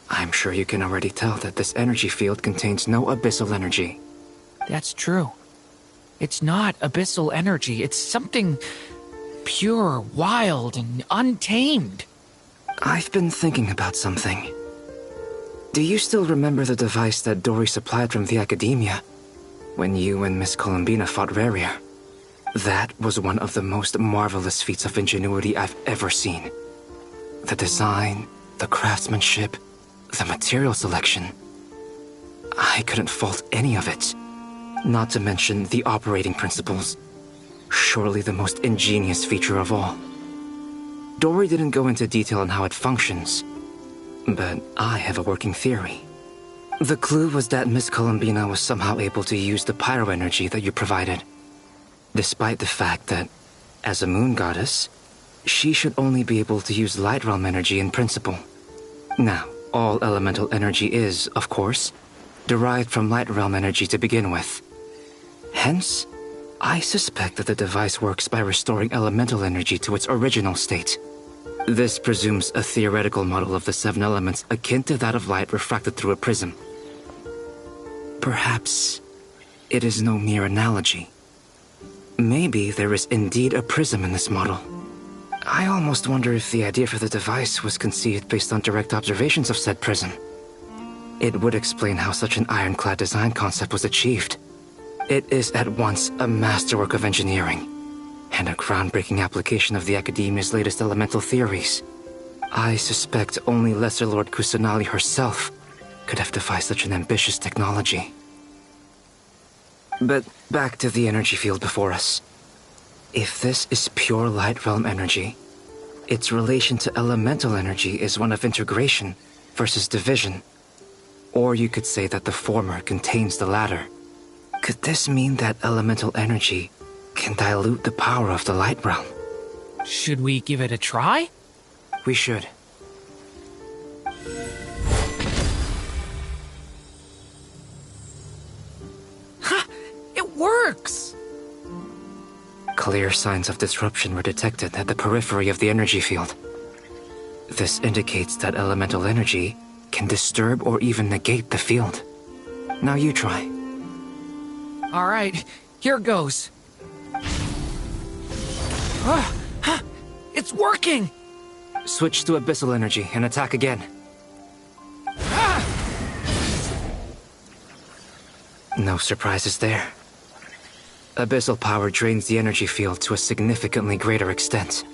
I'm sure you can already tell that this energy field contains no abyssal energy. That's true. It's not abyssal energy, it's something pure, wild, and untamed. I've been thinking about something. Do you still remember the device that Dory supplied from the Academia when you and Miss Columbina fought Rarier? That was one of the most marvelous feats of ingenuity I've ever seen. The design, the craftsmanship, the material selection. I couldn't fault any of it. Not to mention the operating principles. Surely the most ingenious feature of all. Dory didn't go into detail on how it functions, but I have a working theory. The clue was that Miss Columbina was somehow able to use the pyro energy that you provided, despite the fact that, as a moon goddess, she should only be able to use Light Realm energy in principle. Now, all elemental energy is, of course, derived from Light Realm energy to begin with. Hence, I suspect that the device works by restoring elemental energy to its original state. This presumes a theoretical model of the 7 elements akin to that of light refracted through a prism. Perhaps it is no mere analogy. Maybe there is indeed a prism in this model. I almost wonder if the idea for the device was conceived based on direct observations of said prism. It would explain how such an ironclad design concept was achieved. It is at once a masterwork of engineering and a groundbreaking application of the Academia's latest elemental theories. I suspect only Lesser Lord Kusanali herself could have devised such an ambitious technology. But back to the energy field before us. If this is pure Light Realm energy, its relation to elemental energy is one of integration versus division. Or you could say that the former contains the latter. Could this mean that elemental energy can dilute the power of the light realm. Should we give it a try? We should. Ha! It works! Clear signs of disruption were detected at the periphery of the energy field. This indicates that elemental energy can disturb or even negate the field. Now you try. All right, here goes. It's working! Switch to abyssal energy and attack again. No surprises there. Abyssal power drains the energy field to a significantly greater extent.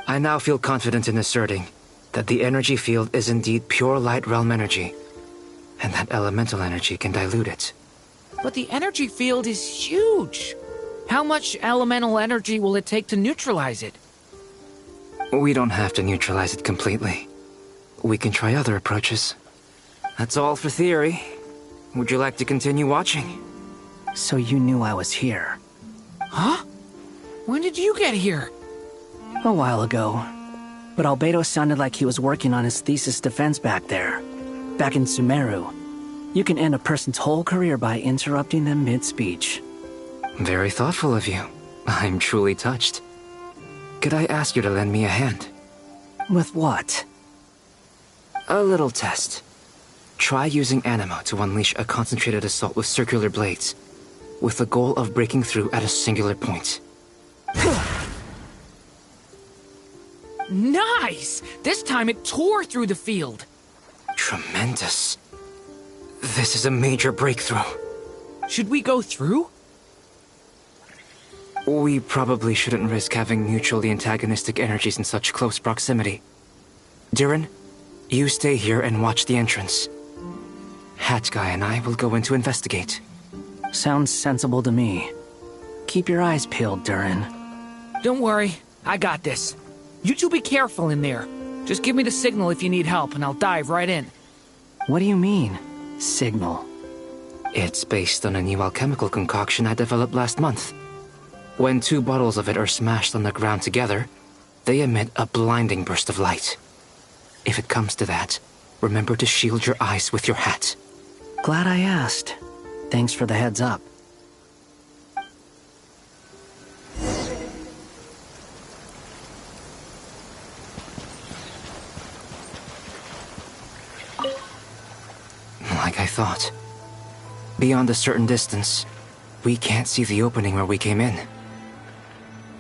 I now feel confident in asserting that the energy field is indeed pure light realm energy, and that elemental energy can dilute it. But the energy field is huge. How much elemental energy will it take to neutralize it? We don't have to neutralize it completely. We can try other approaches. That's all for theory. Would you like to continue watching? So you knew I was here? Huh? When did you get here? A while ago. But Albedo sounded like he was working on his thesis defense back there. Back in Sumeru. You can end a person's whole career by interrupting them mid-speech. Very thoughtful of you. I'm truly touched. Could I ask you to lend me a hand? With what? A little test. Try using Animo to unleash a concentrated assault with circular blades, with the goal of breaking through at a singular point. Nice! This time it tore through the field. Tremendous. This is a major breakthrough. Should we go through? We probably shouldn't risk having mutually antagonistic energies in such close proximity. Durin, you stay here and watch the entrance. Hat Guy and I will go in to investigate. Sounds sensible to me. Keep your eyes peeled, Durin. Don't worry, I got this. You two be careful in there. Just give me the signal if you need help and I'll dive right in. What do you mean, signal? It's based on a new alchemical concoction I developed last month. When 2 bottles of it are smashed on the ground together, they emit a blinding burst of light. If it comes to that, remember to shield your eyes with your hat. Glad I asked. Thanks for the heads up. Like I thought. Beyond a certain distance, we can't see the opening where we came in.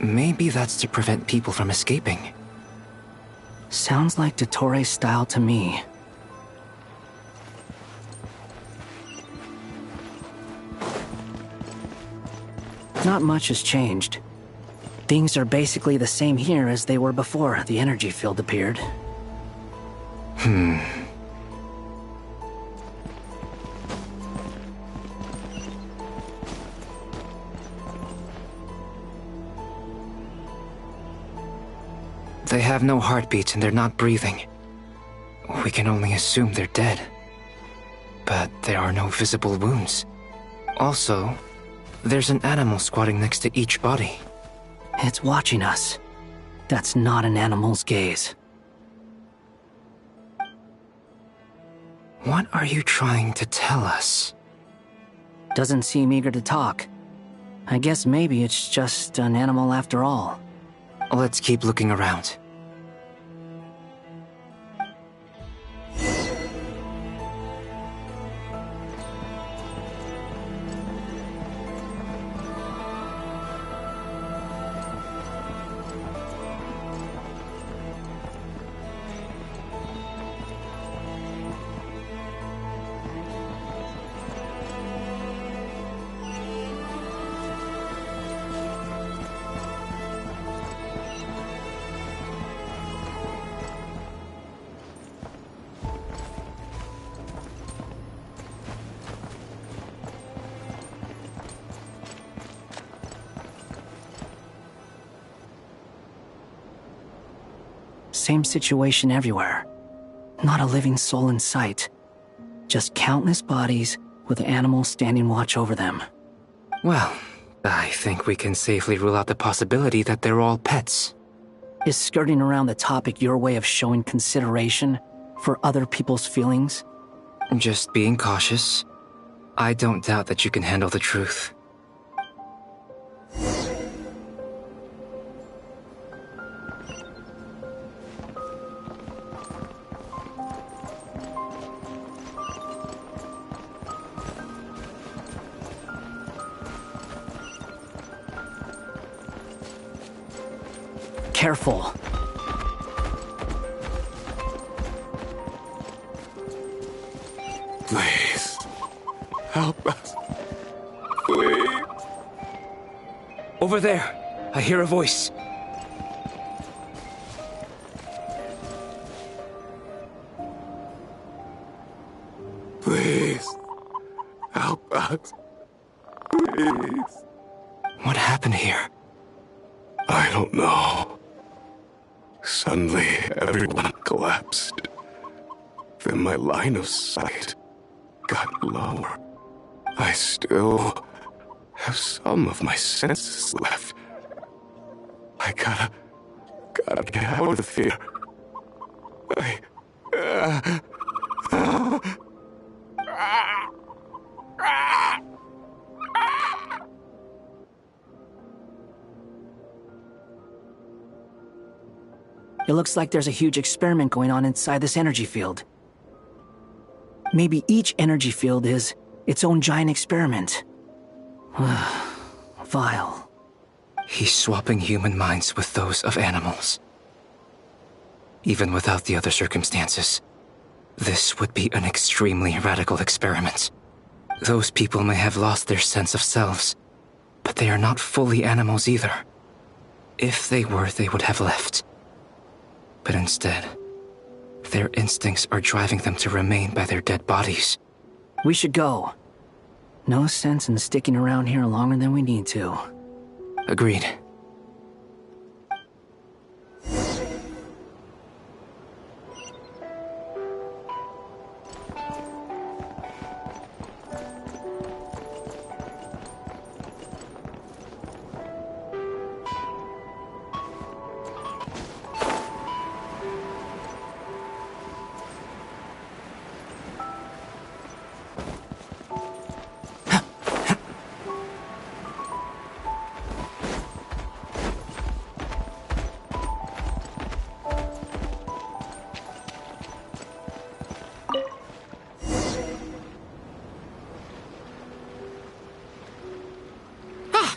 Maybe that's to prevent people from escaping. Sounds like Dottore style to me. Not much has changed. Things are basically the same here as they were before the energy field appeared. They have no heartbeat and they're not breathing. We can only assume they're dead. But there are no visible wounds. Also, there's an animal squatting next to each body. It's watching us. That's not an animal's gaze. What are you trying to tell us? Doesn't seem eager to talk. I guess maybe it's just an animal after all. Let's keep looking around. Same situation everywhere. Not a living soul in sight. Just countless bodies with animals standing watch over them. Well, I think we can safely rule out the possibility that they're all pets. Is skirting around the topic your way of showing consideration for other people's feelings? Just being cautious. I don't doubt that you can handle the truth. Careful. Please, help us. Please. Over there, I hear a voice. Please, help us. Please. What happened here? I don't know. Suddenly, everyone collapsed. Then my line of sight got lower. I still have some of my senses left. I gotta get out of the fear. It looks like there's a huge experiment going on inside this energy field. Maybe each energy field is its own giant experiment. Vile. He's swapping human minds with those of animals. Even without the other circumstances, this would be an extremely radical experiment. Those people may have lost their sense of selves, but they are not fully animals either. If they were, they would have left. But instead, their instincts are driving them to remain by their dead bodies. We should go. No sense in sticking around here longer than we need to. Agreed.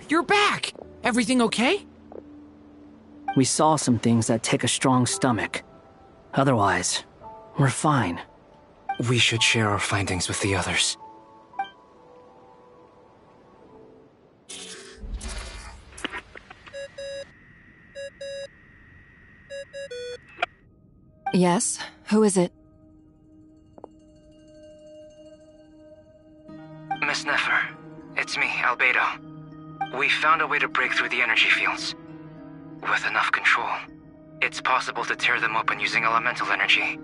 You're back! Everything okay? We saw some things that take a strong stomach. Otherwise, we're fine. We should share our findings with the others. Yes? Who is it? Miss Nefer, it's me, Albedo. We found a way to break through the energy fields. With enough control, it's possible to tear them open using elemental energy.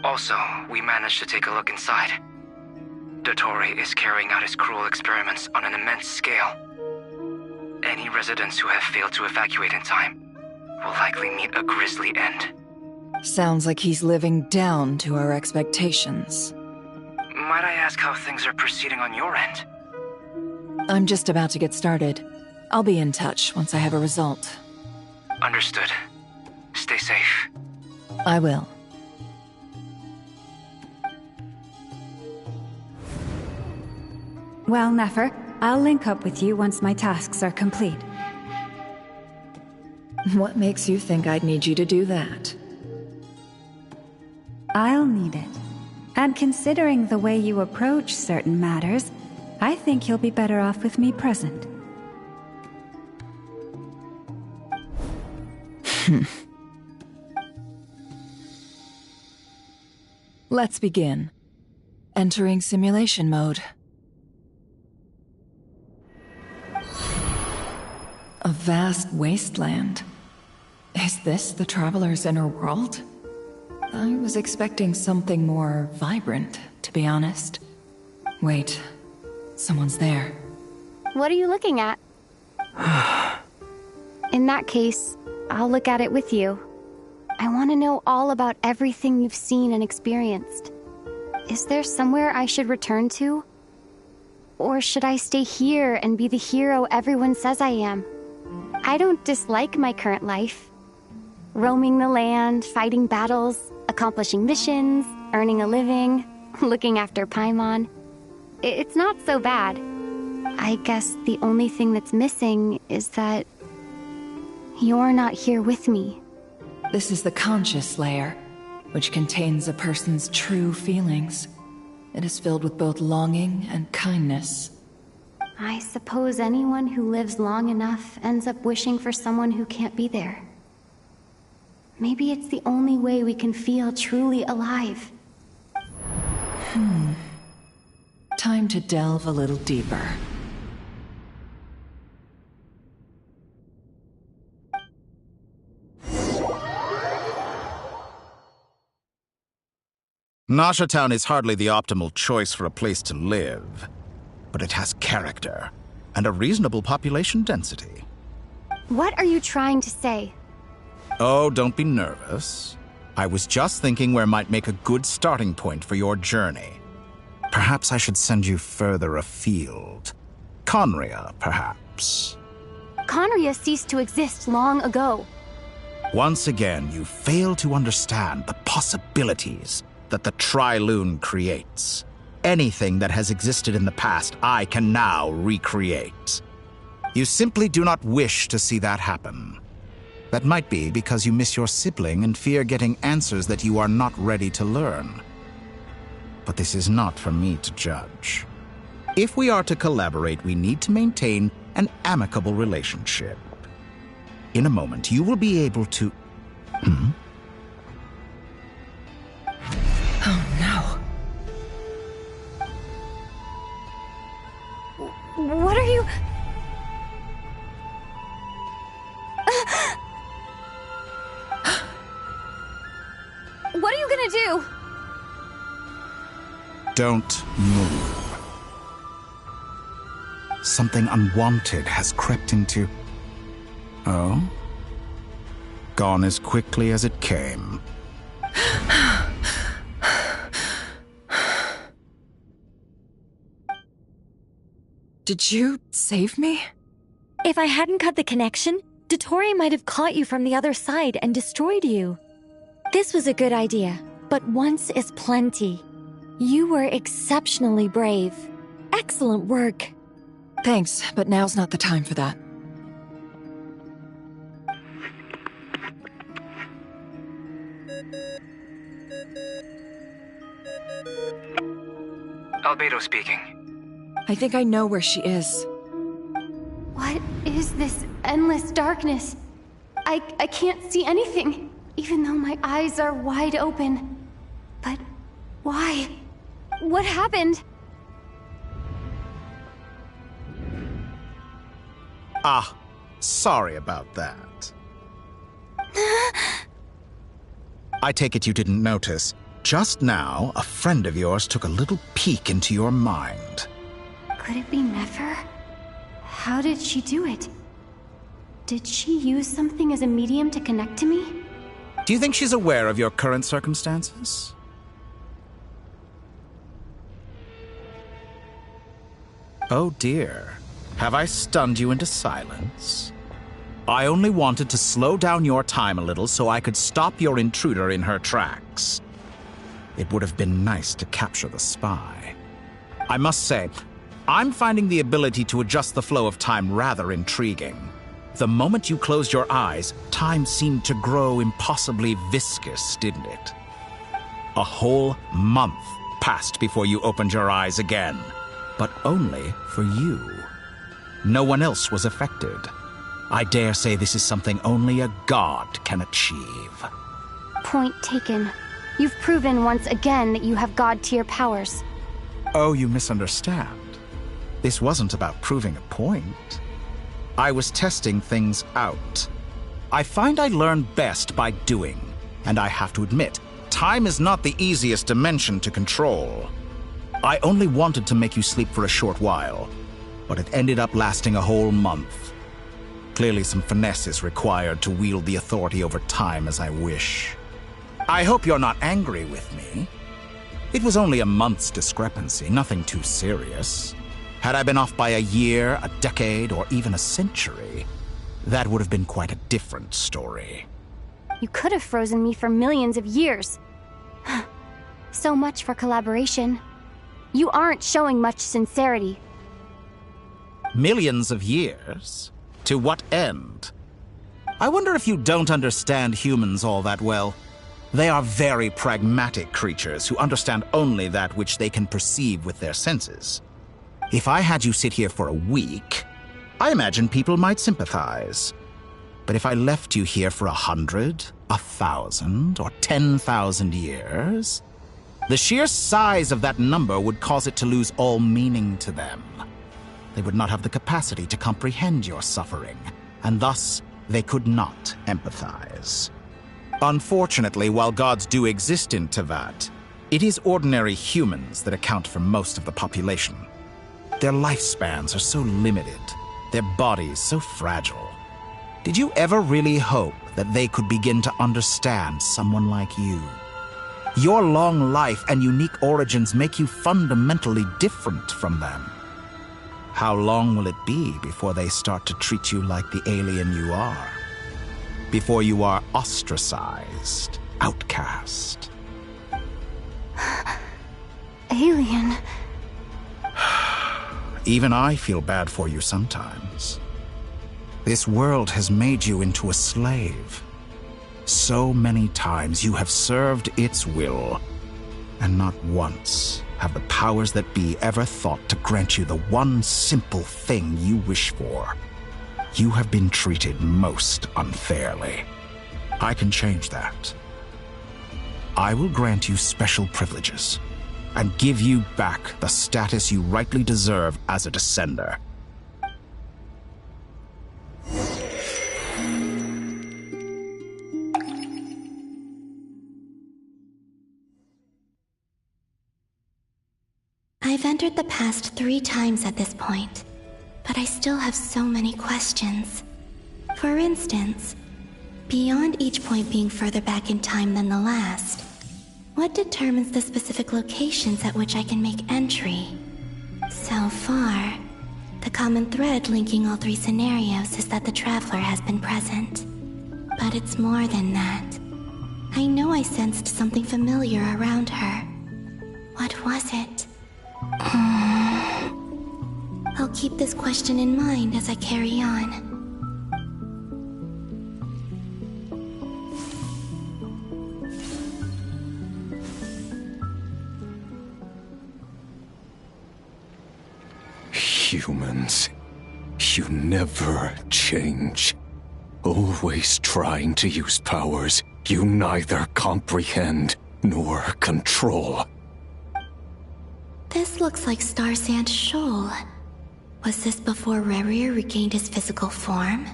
Also, we managed to take a look inside. Dottore is carrying out his cruel experiments on an immense scale. Any residents who have failed to evacuate in time will likely meet a grisly end. Sounds like he's living down to our expectations. Might I ask how things are proceeding on your end? I'm just about to get started. I'll be in touch once I have a result. Understood. Stay safe. I will. Well, Nefer, I'll link up with you once my tasks are complete. What makes you think I'd need you to do that? I'll need it. And considering the way you approach certain matters, I think you'll be better off with me present. Let's begin. Entering simulation mode. A vast wasteland. Is this the Traveler's inner world? I was expecting something more vibrant, to be honest. Wait, someone's there. What are you looking at? In that case, I'll look at it with you. I want to know all about everything you've seen and experienced. Is there somewhere I should return to? Or should I stay here and be the hero everyone says I am? I don't dislike my current life. Roaming the land, fighting battles, accomplishing missions, earning a living, looking after Paimon. It's not so bad. I guess the only thing that's missing is that you're not here with me. This is the conscious layer, which contains a person's true feelings. It is filled with both longing and kindness. I suppose anyone who lives long enough ends up wishing for someone who can't be there. Maybe it's the only way we can feel truly alive. Time to delve a little deeper. Nasha Town is hardly the optimal choice for a place to live, but it has character and a reasonable population density. What are you trying to say? Oh, don't be nervous. I was just thinking where might make a good starting point for your journey. Perhaps I should send you further afield. Conria, perhaps. Conria ceased to exist long ago. Once again, you fail to understand the possibilities that the Tri-Lune creates. Anything that has existed in the past, I can now recreate. You simply do not wish to see that happen. That might be because you miss your sibling and fear getting answers that you are not ready to learn. But this is not for me to judge. If we are to collaborate, we need to maintain an amicable relationship. In a moment, you will be able to... Oh no. What are you... What are you gonna do? Don't move. Something unwanted has crept into... Oh? Gone as quickly as it came. Did you save me? If I hadn't cut the connection, Dottore might have caught you from the other side and destroyed you. This was a good idea, but once is plenty. You were exceptionally brave. Excellent work. Thanks, but now's not the time for that. Albedo speaking. I think I know where she is. What is this endless darkness? I can't see anything, even though my eyes are wide open. But why? What happened? Ah, sorry about that. I take it you didn't notice. Just now, a friend of yours took a little peek into your mind. Could it be Nefer? How did she do it? Did she use something as a medium to connect to me? Do you think she's aware of your current circumstances? Oh dear. Have I stunned you into silence? I only wanted to slow down your time a little so I could stop your intruder in her tracks. It would have been nice to capture the spy. I must say, I'm finding the ability to adjust the flow of time rather intriguing. The moment you closed your eyes, time seemed to grow impossibly viscous, didn't it? A whole month passed before you opened your eyes again, but only for you. No one else was affected. I dare say this is something only a god can achieve. Point taken. You've proven once again that you have god-tier powers. Oh, you misunderstand. This wasn't about proving a point. I was testing things out. I find I learn best by doing, and I have to admit, time is not the easiest dimension to control. I only wanted to make you sleep for a short while, but it ended up lasting a whole month. Clearly some finesse is required to wield the authority over time as I wish. I hope you're not angry with me. It was only a month's discrepancy, nothing too serious. Had I been off by a year, a decade, or even a century, that would have been quite a different story. You could have frozen me for millions of years. So much for collaboration. You aren't showing much sincerity. Millions of years? To what end? I wonder if you don't understand humans all that well. They are very pragmatic creatures who understand only that which they can perceive with their senses. If I had you sit here for a week, I imagine people might sympathize. But if I left you here for 100, 1,000, or 10,000 years, the sheer size of that number would cause it to lose all meaning to them. They would not have the capacity to comprehend your suffering, and thus they could not empathize. Unfortunately, while gods do exist in Tevat, it is ordinary humans that account for most of the population. Their lifespans are so limited, their bodies so fragile. Did you ever really hope that they could begin to understand someone like you? Your long life and unique origins make you fundamentally different from them. How long will it be before they start to treat you like the alien you are? Before you are ostracized, outcast? Alien. Even I feel bad for you sometimes. This world has made you into a slave. So many times you have served its will, and not once have the powers that be ever thought to grant you the one simple thing you wish for. You have been treated most unfairly. I can change that. I will grant you special privileges and give you back the status you rightly deserve as a descender. I've entered the past 3 times at this point, but I still have so many questions. For instance, beyond each point being further back in time than the last, what determines the specific locations at which I can make entry? So far, the common thread linking all 3 scenarios is that the Traveler has been present. But it's more than that. I know I sensed something familiar around her. What was it? I'll keep this question in mind as I carry on. Humans, you never change. Always trying to use powers you neither comprehend nor control. This looks like Star Sand Shoal. Was this before Rerir regained his physical form?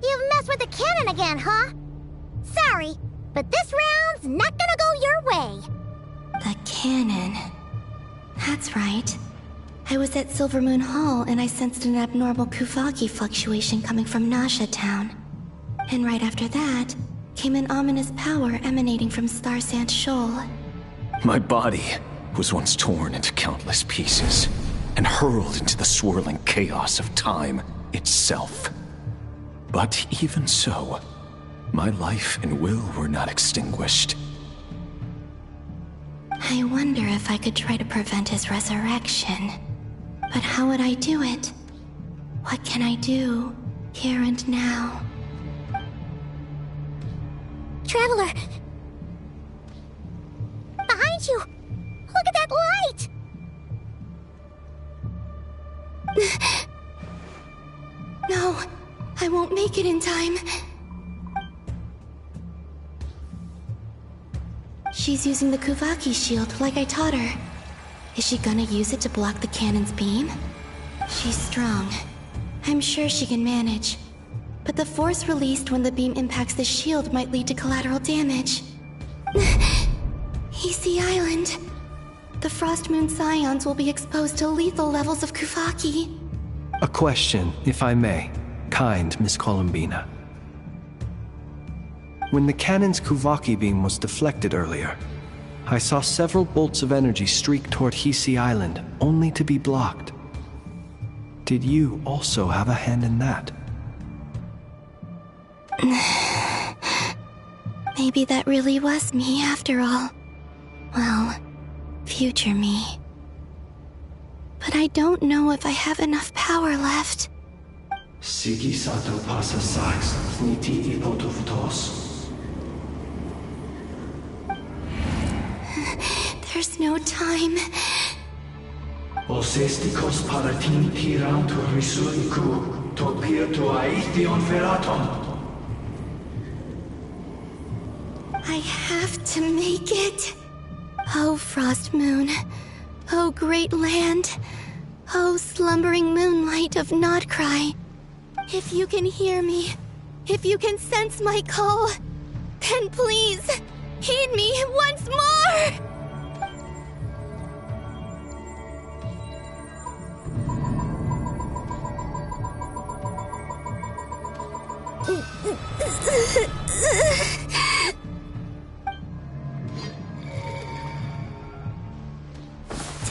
You've messed with the cannon again, huh? Sorry, but this round's not gonna go your way. The cannon. That's right. I was at Silvermoon Hall and I sensed an abnormal Kuvaki fluctuation coming from Nasha Town. And right after that, came an ominous power emanating from Star Sand Shoal. My body was once torn into countless pieces and hurled into the swirling chaos of time itself. But even so, my life and will were not extinguished. I wonder if I could try to prevent his resurrection. But how would I do it? What can I do, here and now? Traveler! Behind you! Look at that light! No, I won't make it in time. She's using the Kuvaki shield like I taught her. Is she gonna use it to block the cannon's beam? She's strong. I'm sure she can manage. But the force released when the beam impacts the shield might lead to collateral damage. Easy Island. the Frost Moon Scions will be exposed to lethal levels of Kuvaki. A question, if I may, kind Miss Columbina. When the cannon's Kuvaki beam was deflected earlier, I saw several bolts of energy streak toward Hisi Island, only to be blocked. Did you also have a hand in that? Maybe that really was me after all. Well, future me. But I don't know if I have enough power left. Sigi sato pasa sax, niti ipotovtos. There's no time. Osestikos paratin tiran to risuiku, to pirto aithion feraton. I have to make it. Oh, Frost Moon. Oh, great land. Oh, slumbering moonlight of Nodcry. If you can hear me, if you can sense my call, then please, heed me once more!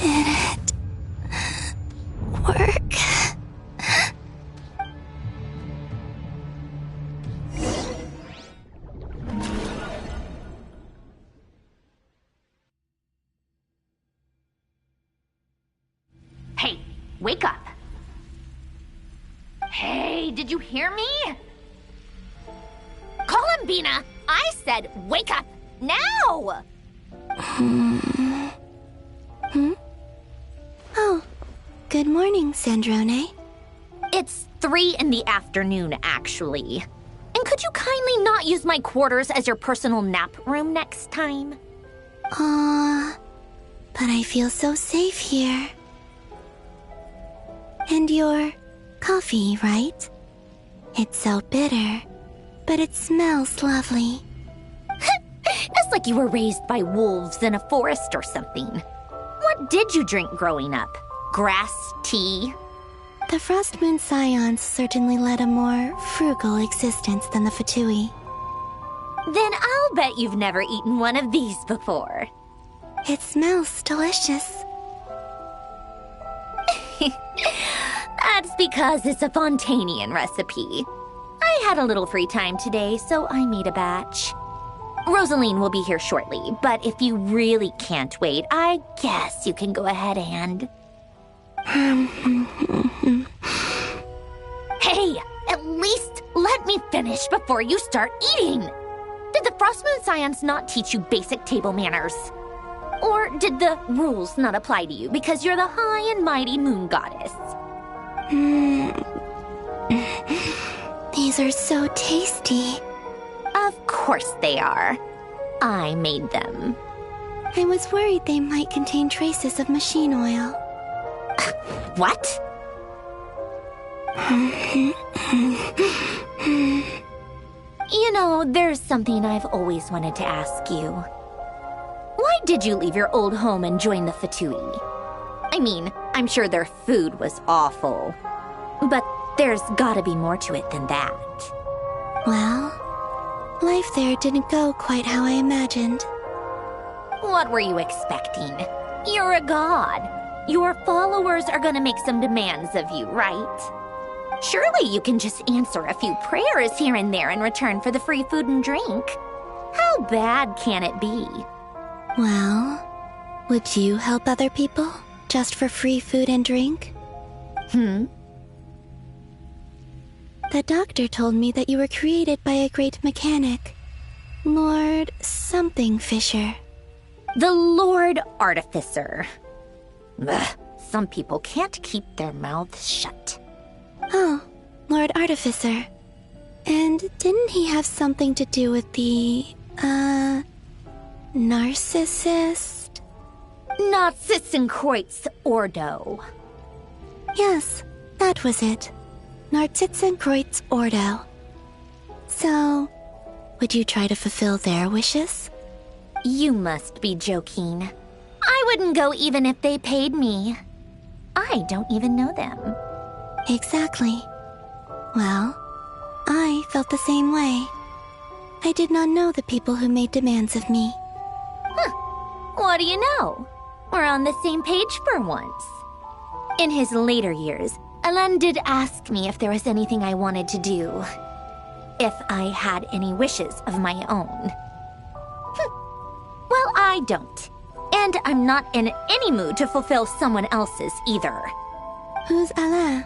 Did it work? Hey, wake up. Hey, did you hear me? Columbina, I said wake up now! Oh, good morning, Sandrone. It's 3 in the afternoon, actually. And could you kindly not use my quarters as your personal nap room next time? But I feel so safe here. And your coffee, right? It's so bitter, but it smells lovely. It's like you were raised by wolves in a forest or something. What did you drink growing up? Grass tea? The Frost Moon Scions certainly led a more frugal existence than the Fatui. Then I'll bet you've never eaten one of these before. It smells delicious. That's because it's a Fontanian recipe. I had a little free time today, so I made a batch. Rosaline will be here shortly, but if you really can't wait, I guess you can go ahead and... Hey, at least let me finish before you start eating! Did the Frost Moon Scions not teach you basic table manners? Or did the rules not apply to you because you're the high and mighty moon goddess? These are so tasty. Of course they are. I made them. I was worried they might contain traces of machine oil. What? You know, there's something I've always wanted to ask you. Why did you leave your old home and join the Fatui? I mean, I'm sure their food was awful. But there's gotta be more to it than that. Well, life there didn't go quite how I imagined. What were you expecting? You're a god. Your followers are gonna make some demands of you, right? Surely you can just answer a few prayers here and there in return for the free food and drink. How bad can it be? Well, would you help other people just for free food and drink? The doctor told me that you were created by a great mechanic, Lord something Fisher. The Lord Artificer. Ugh, some people can't keep their mouths shut. Oh, Lord Artificer. And didn't he have something to do with the, narcissist? Narcissenkreuz Ordo. Yes, that was it. Narcissenkreuz Ordo. So, would you try to fulfill their wishes? You must be joking. I wouldn't go even if they paid me. I don't even know them. Exactly. Well, I felt the same way. I did not know the people who made demands of me. Huh. What do you know? We're on the same page for once. In his later years, Alan did ask me if there was anything I wanted to do. If I had any wishes of my own. Well, I don't. And I'm not in any mood to fulfill someone else's either. Who's Alain?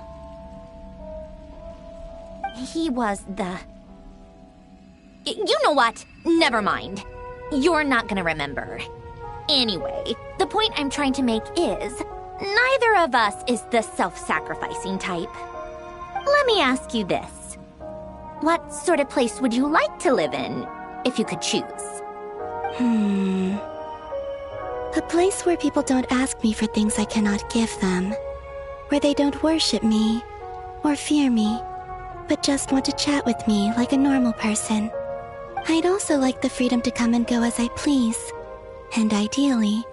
He was the... You know what? Never mind. You're not gonna remember. Anyway, the point I'm trying to make is, neither of us is the self-sacrificing type. Let me ask you this. What sort of place would you like to live in, if you could choose? A place where people don't ask me for things I cannot give them. Where they don't worship me, or fear me, but just want to chat with me like a normal person. I'd also like the freedom to come and go as I please. And ideally,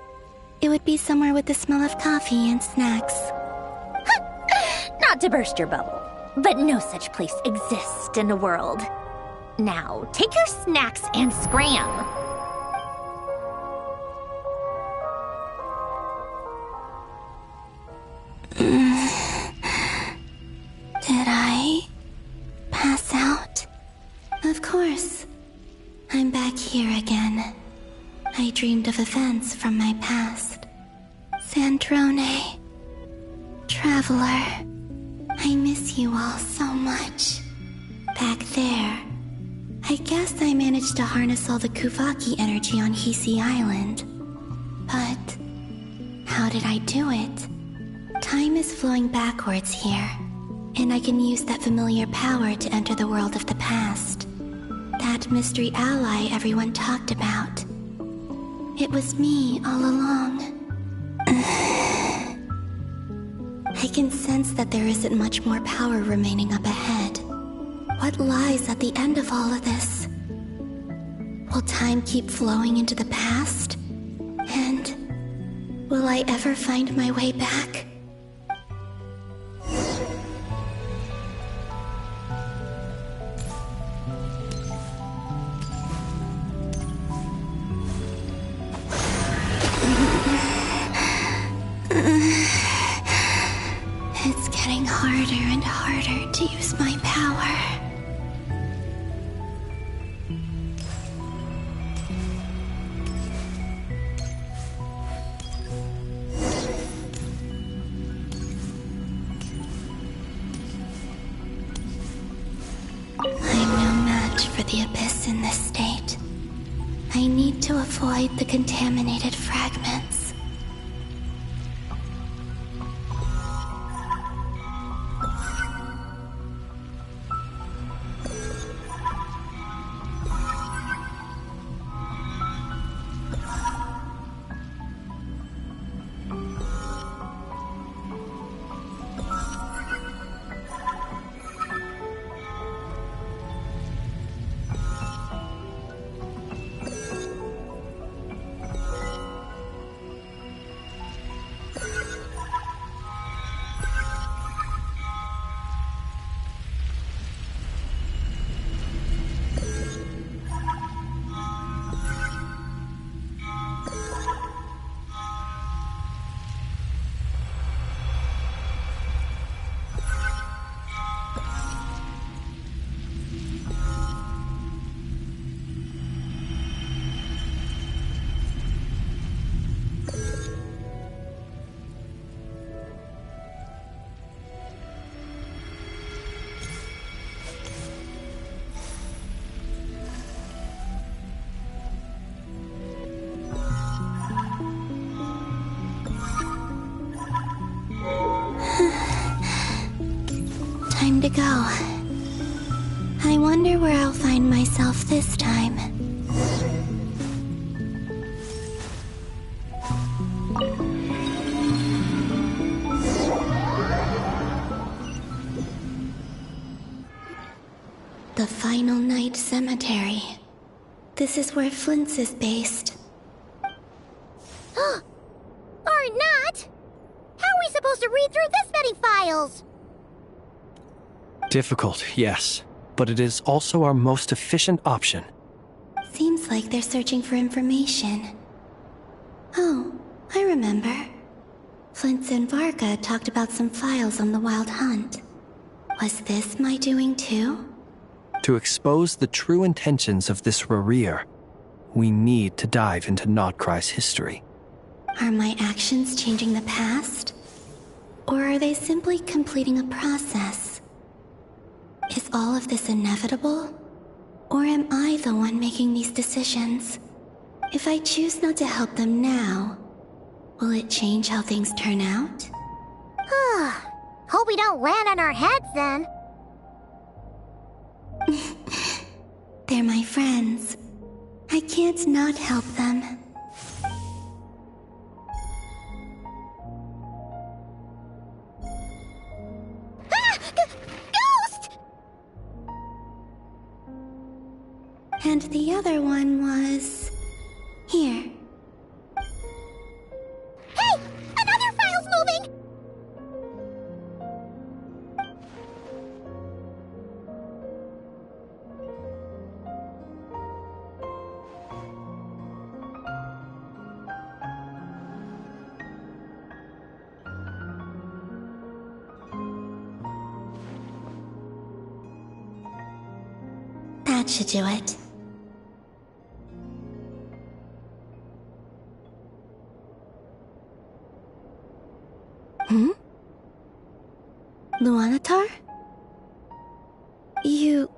it would be somewhere with the smell of coffee and snacks. Not to burst your bubble, but no such place exists in the world. Now, take your snacks and scram. Did I pass out? Of course. I'm back here again. I dreamed of events from my past. Sandrone. Traveler. I miss you all so much. Back there. I guess I managed to harness all the Kuvaki energy on Hisi Island. But how did I do it? Time is flowing backwards here, and I can use that familiar power to enter the world of the past. That mystery ally everyone talked about. It was me all along. I can sense that there isn't much more power remaining up ahead. What lies at the end of all of this? Will time keep flowing into the past? And will I ever find my way back? It's getting harder and harder to use my power. I'm no match for the Abyss in this state. I need to avoid the contaminated fragments. Time to go. I wonder where I'll find myself this time. The Final Night Cemetery. This is where Flint's is based. read through this many files. Difficult, yes, but it is also our most efficient option. Seems like they're searching for information. Oh, I remember. Flintz and Varga talked about some files on the Wild Hunt. Was this my doing too? To expose the true intentions of this Rarir, we need to dive into Nodcry's history. Are my actions changing the past? Or are they simply completing a process? Is all of this inevitable? Or am I the one making these decisions? If I choose not to help them now, will it change how things turn out? Hope we don't land on our heads then. They're my friends. I can't not help them. Ghost! And the other one was... here. Hey! Another file's moving! That should do it. Luanatar? You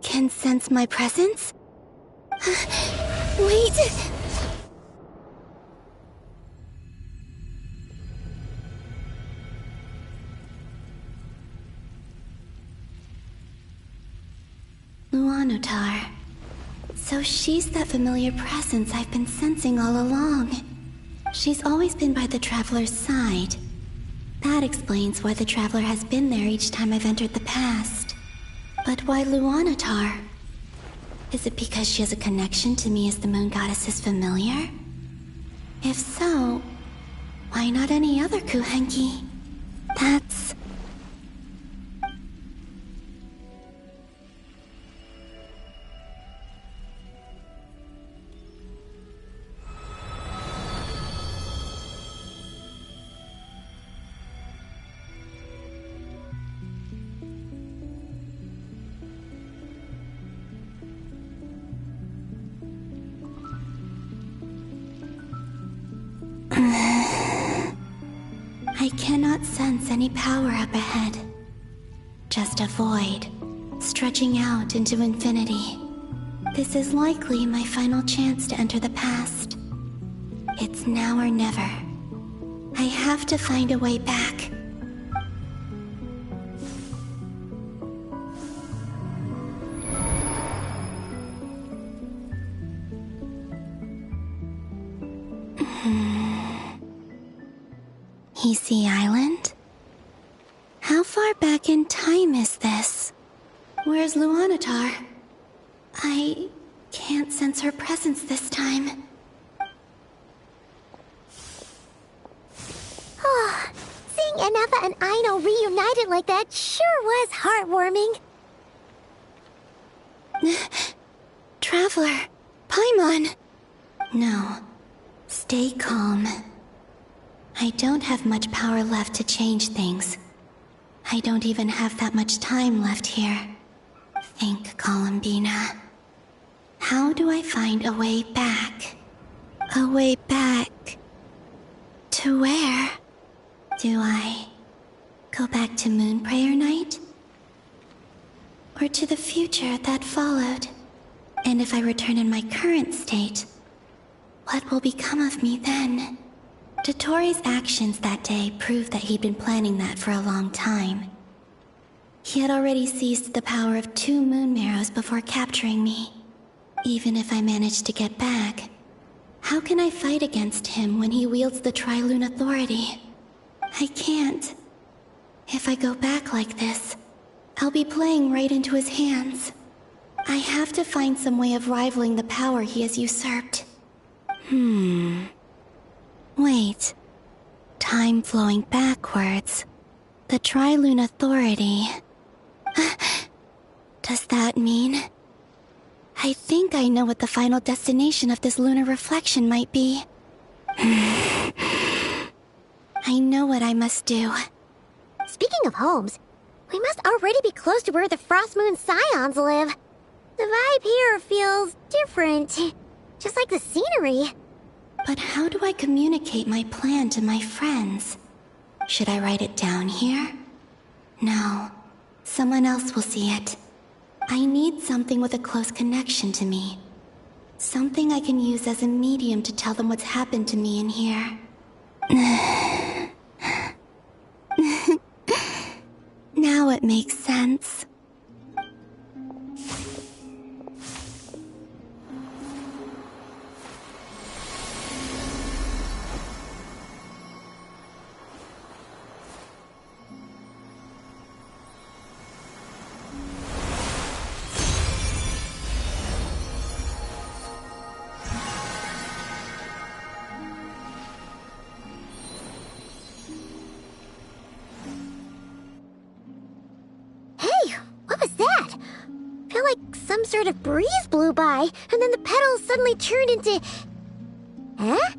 can sense my presence? Wait! Luanatar. So she's that familiar presence I've been sensing all along. She's always been by the Traveler's side. That explains why the Traveler has been there each time I've entered the past. But why Luanatar? Is it because she has a connection to me as the Moon Goddess's familiar? If so, why not any other Kuhenki? That's... I cannot sense any power up ahead. Just a void, stretching out into infinity. This is likely my final chance to enter the past. It's now or never. I have to find a way back. Hisi Island? How far back in time is this? Where's Luanatar? I can't sense her presence this time. Oh, seeing Enefa and Aino reunited like that sure was heartwarming. Traveler, Paimon. No, stay calm. I don't have much power left to change things. I don't even have that much time left here. Think, Columbina. How do I find a way back? A way back... to where? Do I go back to Moon Prayer Night? Or to the future that followed? And if I return in my current state, what will become of me then? Dottoro's actions that day proved that he'd been planning that for a long time. He had already seized the power of 2 moon marrows before capturing me. Even if I managed to get back, how can I fight against him when he wields the Tri-Lune Authority? I can't. If I go back like this, I'll be playing right into his hands. I have to find some way of rivaling the power he has usurped. Wait. time flowing backwards. The Trilune Authority. Does that mean... I think I know what the final destination of this lunar reflection might be. I know what I must do. Speaking of homes, we must already be close to where the Frost Moon Scions live. The vibe here feels different, just like the scenery. But how do I communicate my plan to my friends? Should I write it down here? No, someone else will see it. I need something with a close connection to me. Something I can use as a medium to tell them what's happened to me in here. Now it makes sense. Some sort of breeze blew by, and then the petals suddenly turned into... Huh?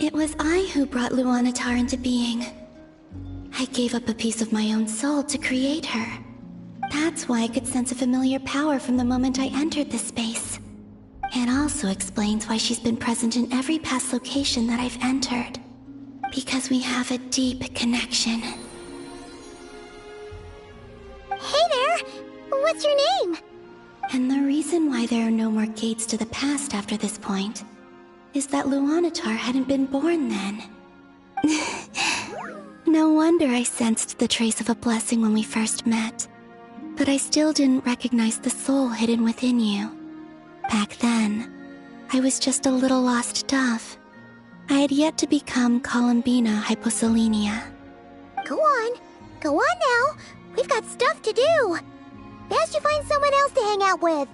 It was I who brought Luanatar into being. I gave up a piece of my own soul to create her. That's why I could sense a familiar power from the moment I entered this space. It also explains why she's been present in every past location that I've entered. Because we have a deep connection. Hey there! What's your name? And the reason why there are no more gates to the past after this point is that Luanatar hadn't been born then. No wonder I sensed the trace of a blessing when we first met. But I still didn't recognize the soul hidden within you. Back then, I was just a little lost dove. I had yet to become Columbina Hyposelenia. Go on now. We've got stuff to do. Best you find someone else to hang out with.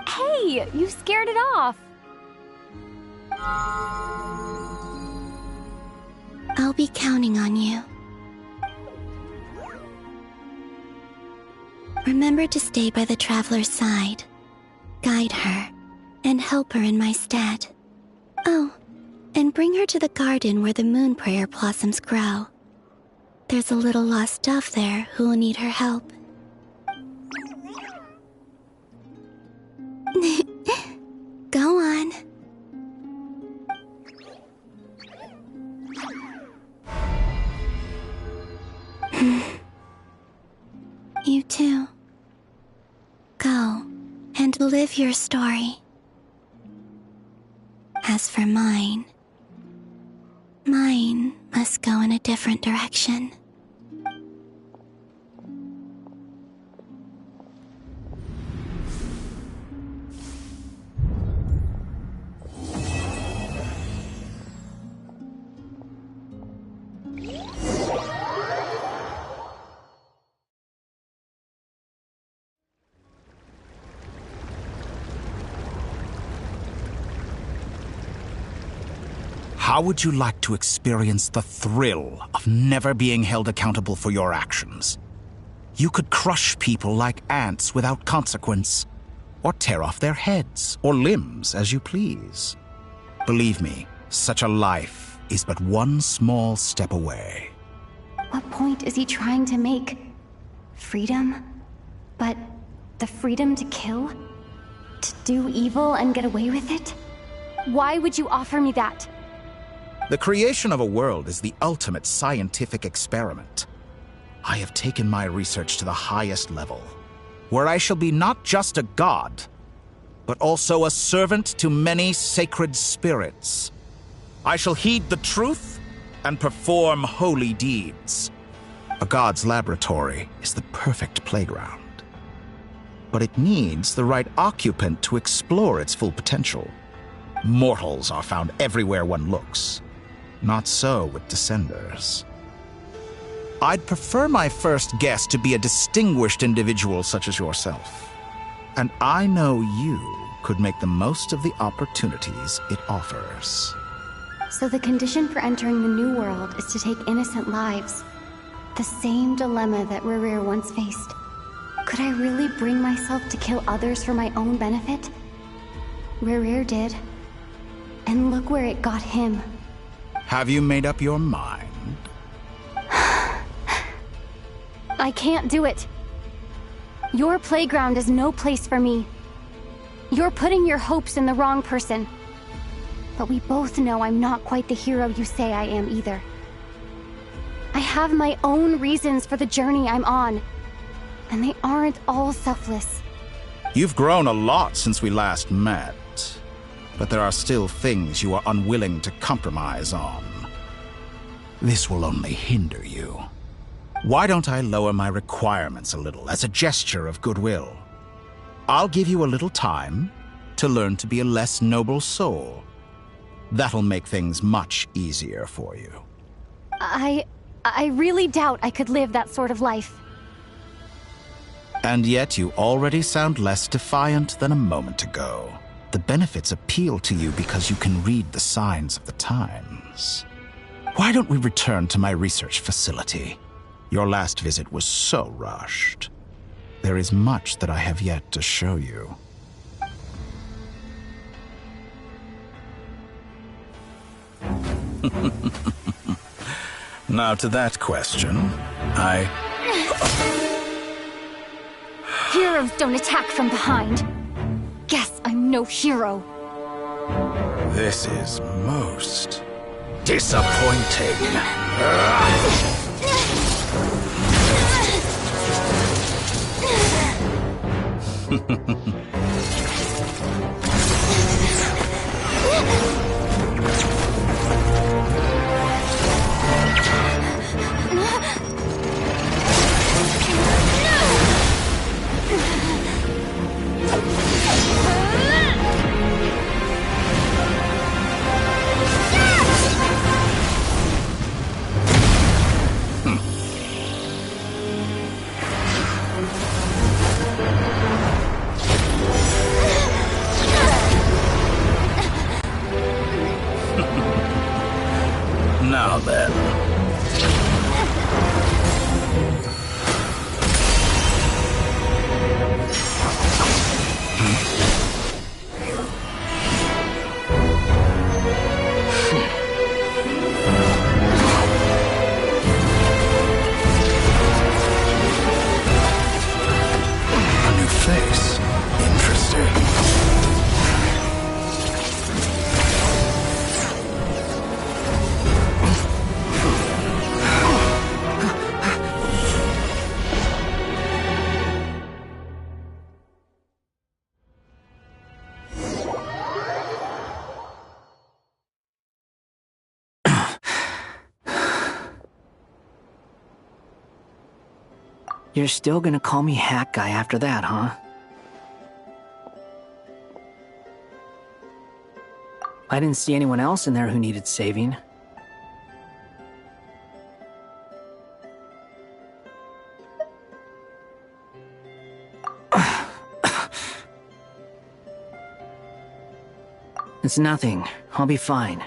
Hey, you scared it off. I'll be counting on you. Remember to stay by the traveler's side, guide her, and help her in my stead. Oh, and bring her to the garden where the moon prayer blossoms grow. There's a little lost dove there who will need her help. Go on. You too. Go and live your story. As for mine must go in a different direction. How would you like to experience the thrill of never being held accountable for your actions? You could crush people like ants without consequence, or tear off their heads or limbs as you please. Believe me, such a life is but one small step away. What point is he trying to make? Freedom? But the freedom to kill? To do evil and get away with it? Why would you offer me that? The creation of a world is the ultimate scientific experiment. I have taken my research to the highest level, where I shall be not just a god, but also a servant to many sacred spirits. I shall heed the truth and perform holy deeds. A god's laboratory is the perfect playground, but it needs the right occupant to explore its full potential. Mortals are found everywhere one looks. Not so with Descenders. I'd prefer my first guest to be a distinguished individual such as yourself. And I know you could make the most of the opportunities it offers. So the condition for entering the new world is to take innocent lives. The same dilemma that Rerir once faced. Could I really bring myself to kill others for my own benefit? Rerir did. And look where it got him. Have you made up your mind? I can't do it. Your playground is no place for me. You're putting your hopes in the wrong person. But we both know I'm not quite the hero you say I am either. I have my own reasons for the journey I'm on. And they aren't all selfless. You've grown a lot since we last met. But there are still things you are unwilling to compromise on. This will only hinder you. Why don't I lower my requirements a little as a gesture of goodwill? I'll give you a little time to learn to be a less noble soul. That'll make things much easier for you. I really doubt I could live that sort of life. And yet you already sound less defiant than a moment ago. The benefits appeal to you because you can read the signs of the times. Why don't we return to my research facility? Your last visit was so rushed. There is much that I have yet to show you. Now to that question, Heroes don't attack from behind. Guess I'm no hero. This is most disappointing. Now then. A new face. Interesting. You're still gonna call me Hack Guy after that, huh? I didn't see anyone else in there who needed saving. It's nothing. I'll be fine.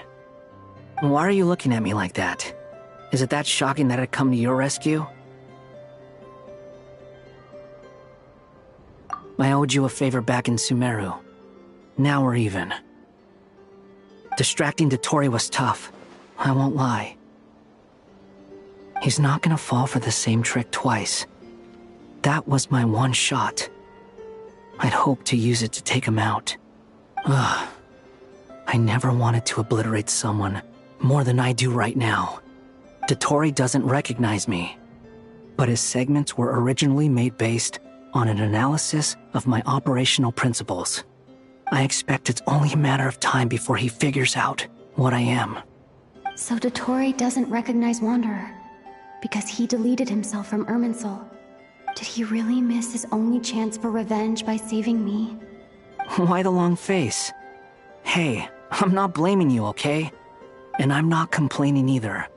Why are you looking at me like that? Is it that shocking that I'd come to your rescue? I owed you a favor back in Sumeru. Now we're even. Distracting Dotori was tough, I won't lie. He's not gonna fall for the same trick twice. That was my one shot. I'd hoped to use it to take him out. Ugh. I never wanted to obliterate someone more than I do right now. Dotori doesn't recognize me, but his segments were originally made based on an analysis of my operational principles. I expect it's only a matter of time before he figures out what I am. So Dotori doesn't recognize Wanderer because he deleted himself from Irminsul. Did he really miss his only chance for revenge by saving me? Why the long face? Hey, I'm not blaming you, okay? And I'm not complaining either.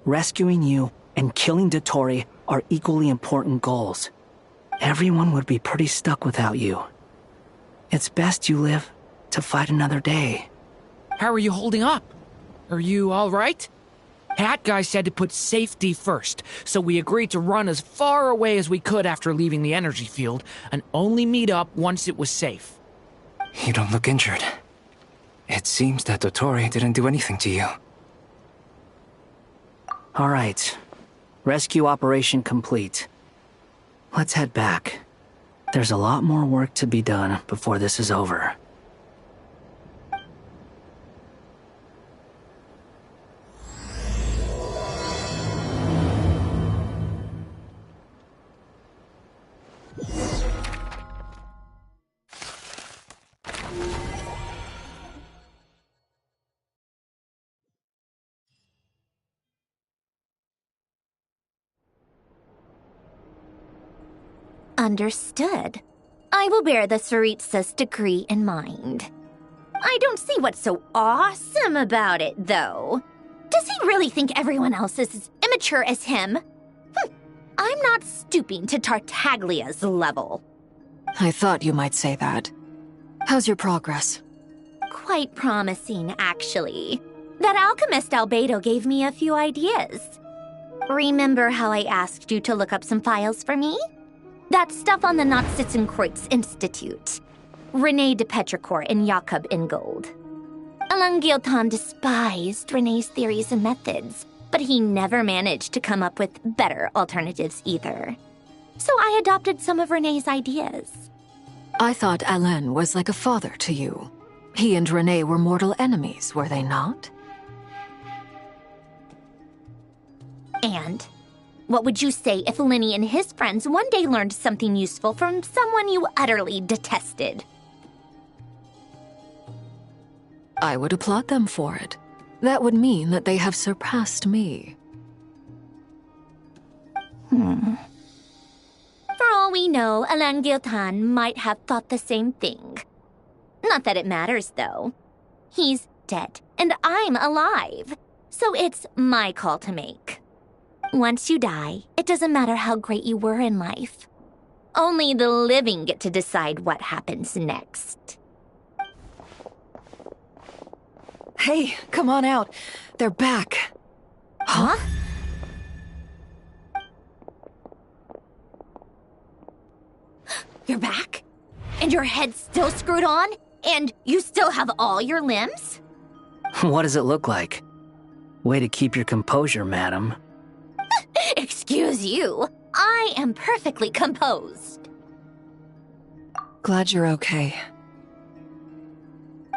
Rescuing you and killing Dotori are equally important goals. Everyone would be pretty stuck without you. It's best you live to fight another day. How are you holding up? Are you alright? Hat Guy said to put safety first, so we agreed to run as far away as we could after leaving the energy field, and only meet up once it was safe. You don't look injured. It seems that Dottore didn't do anything to you. Alright. Rescue operation complete. Let's head back. There's a lot more work to be done before this is over. Understood. I will bear the Tsaritsa's degree in mind. I don't see what's so awesome about it, though. Does he really think everyone else is as immature as him? I'm not stooping to Tartaglia's level. I thought you might say that. How's your progress? Quite promising, actually. That alchemist Albedo gave me a few ideas. Remember how I asked you to look up some files for me? That stuff on the Nachtschitzenkreuz Institute. René de Petrichor and Jakob Ingold. Alain Guillotin despised René's theories and methods, but he never managed to come up with better alternatives either. So I adopted some of René's ideas. I thought Alain was like a father to you. He and René were mortal enemies, were they not? And what would you say if Lenny and his friends one day learned something useful from someone you utterly detested? I would applaud them for it. That would mean that they have surpassed me. For all we know, Alain Guillotin might have thought the same thing. Not that it matters, though. He's dead, and I'm alive. So it's my call to make. Once you die, it doesn't matter how great you were in life. Only the living get to decide what happens next. Hey, come on out. They're back. Huh? You're back? And your head's still screwed on? And you still have all your limbs? What does it look like? Way to keep your composure, madam. Excuse you. I am perfectly composed. Glad you're okay.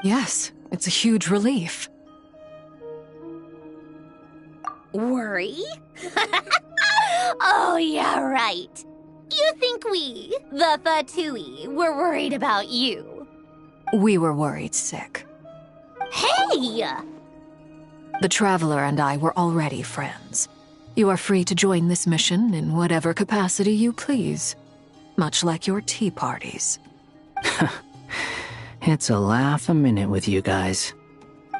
Yes, it's a huge relief. Worry? Oh, yeah, right. You think we, the Fatui, were worried about you? We were worried sick. Hey! The Traveler and I were already friends. You are free to join this mission in whatever capacity you please. Much like your tea parties. It's a laugh a minute with you guys.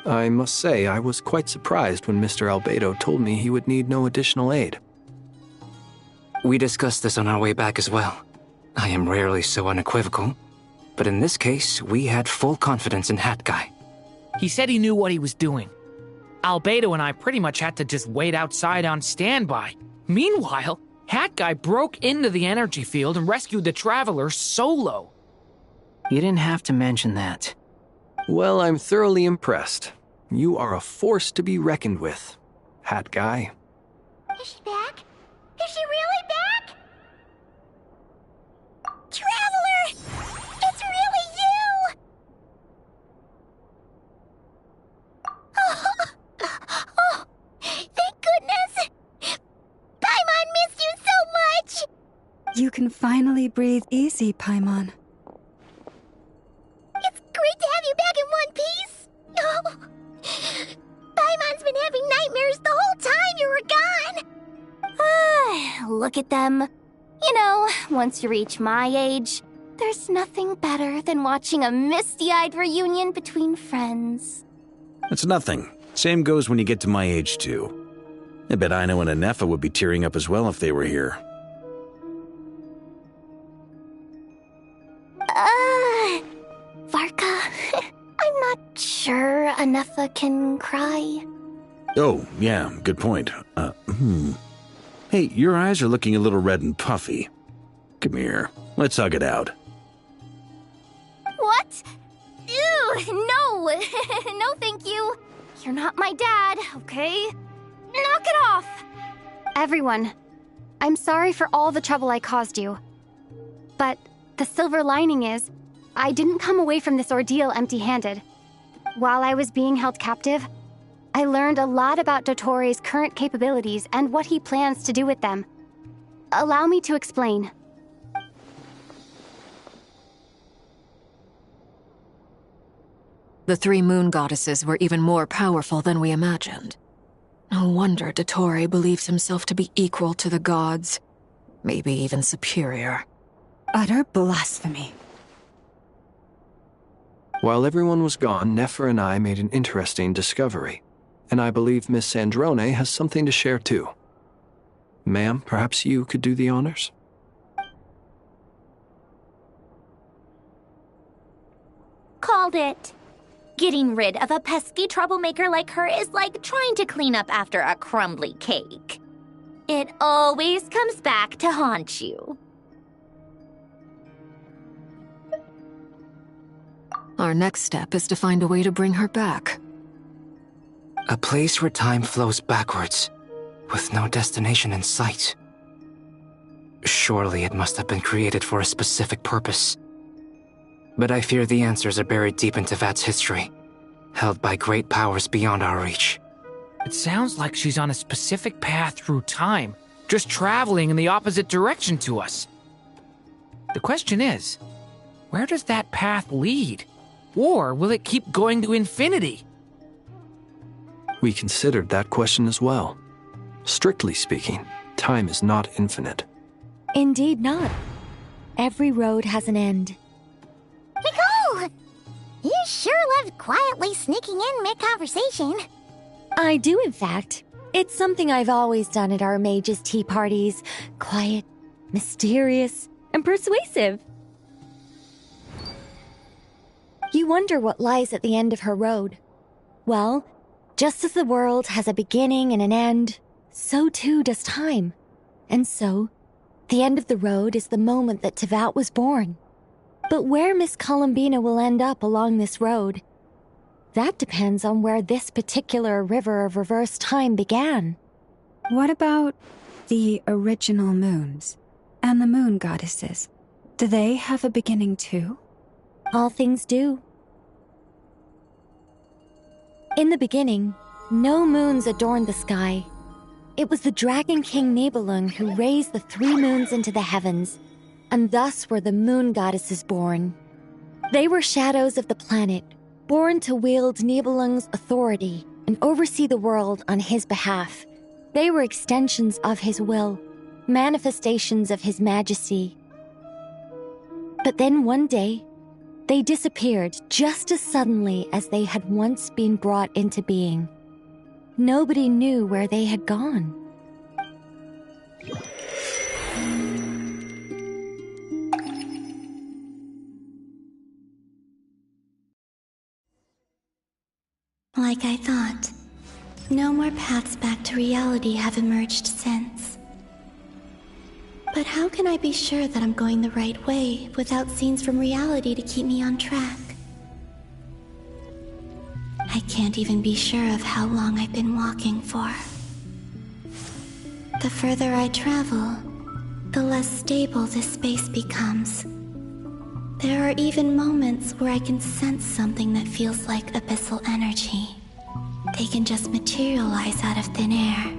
I must say, I was quite surprised when Mr. Albedo told me he would need no additional aid. We discussed this on our way back as well. I am rarely so unequivocal, but in this case, we had full confidence in Hat Guy. He said he knew what he was doing. Albedo and I pretty much had to just wait outside on standby. Meanwhile, Hat Guy broke into the energy field and rescued the Traveler solo. You didn't have to mention that. Well, I'm thoroughly impressed. You are a force to be reckoned with, Hat Guy. Is she back? Is she really back? Traveler! It's really you! Oh, thank goodness! Paimon missed you so much! You can finally breathe easy, Paimon. It's great to have you back in one piece! Oh, Paimon's been having nightmares the whole time you were gone! Look at them. You know, once you reach my age, there's nothing better than watching a misty-eyed reunion between friends. It's nothing. Same goes when you get to my age, too. I bet Aino and Anefa would be tearing up as well if they were here. Neffa can cry? Oh, yeah, good point. Hey, your eyes are looking a little red and puffy. Come here, let's hug it out. What? Ew, no! No, thank you. You're not my dad, okay? Knock it off! Everyone, I'm sorry for all the trouble I caused you. But the silver lining is, I didn't come away from this ordeal empty-handed. While I was being held captive, I learned a lot about Dottoro's current capabilities and what he plans to do with them. Allow me to explain. The three moon goddesses were even more powerful than we imagined. No wonder Dottore believes himself to be equal to the gods, maybe even superior. Utter blasphemy. While everyone was gone, Nefer and I made an interesting discovery, and I believe Miss Sandrone has something to share too. Ma'am, perhaps you could do the honors? Called it. Getting rid of a pesky troublemaker like her is like trying to clean up after a crumbly cake. It always comes back to haunt you. Our next step is to find a way to bring her back. A place where time flows backwards, with no destination in sight. Surely it must have been created for a specific purpose. But I fear the answers are buried deep in Tevat's history, held by great powers beyond our reach. It sounds like she's on a specific path through time, just traveling in the opposite direction to us. The question is, where does that path lead? Or will it keep going to infinity? We considered that question as well. Strictly speaking, time is not infinite. Indeed not. Every road has an end. Nicole! You sure loved quietly sneaking in mid-conversation. I do, in fact. It's something I've always done at our mages' tea parties. Quiet, mysterious, and persuasive. You wonder what lies at the end of her road. Well, just as the world has a beginning and an end, so too does time. And so, the end of the road is the moment that Tevat was born. But where Miss Columbina will end up along this road, that depends on where this particular river of reverse time began. What about the original moons and the moon goddesses? Do they have a beginning too? All things do. In the beginning, no moons adorned the sky. It was the Dragon King Nibelung who raised the three moons into the heavens, and thus were the moon goddesses born. They were shadows of the planet, born to wield Nibelung's authority and oversee the world on his behalf. They were extensions of his will, manifestations of his majesty. But then one day, they disappeared just as suddenly as they had once been brought into being. Nobody knew where they had gone. Like I thought, no more paths back to reality have emerged since. But how can I be sure that I'm going the right way without scenes from reality to keep me on track? I can't even be sure of how long I've been walking for. The further I travel, the less stable this space becomes. There are even moments where I can sense something that feels like abyssal energy. They can just materialize out of thin air.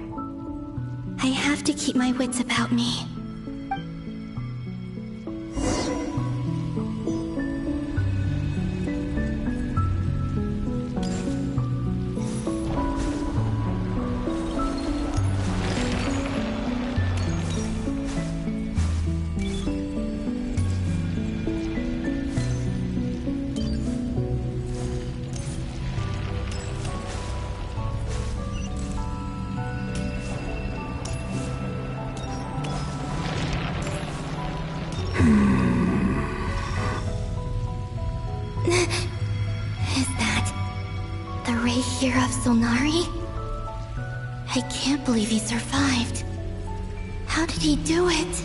I have to keep my wits about me. great hero of Solnari? I can't believe he survived. How did he do it?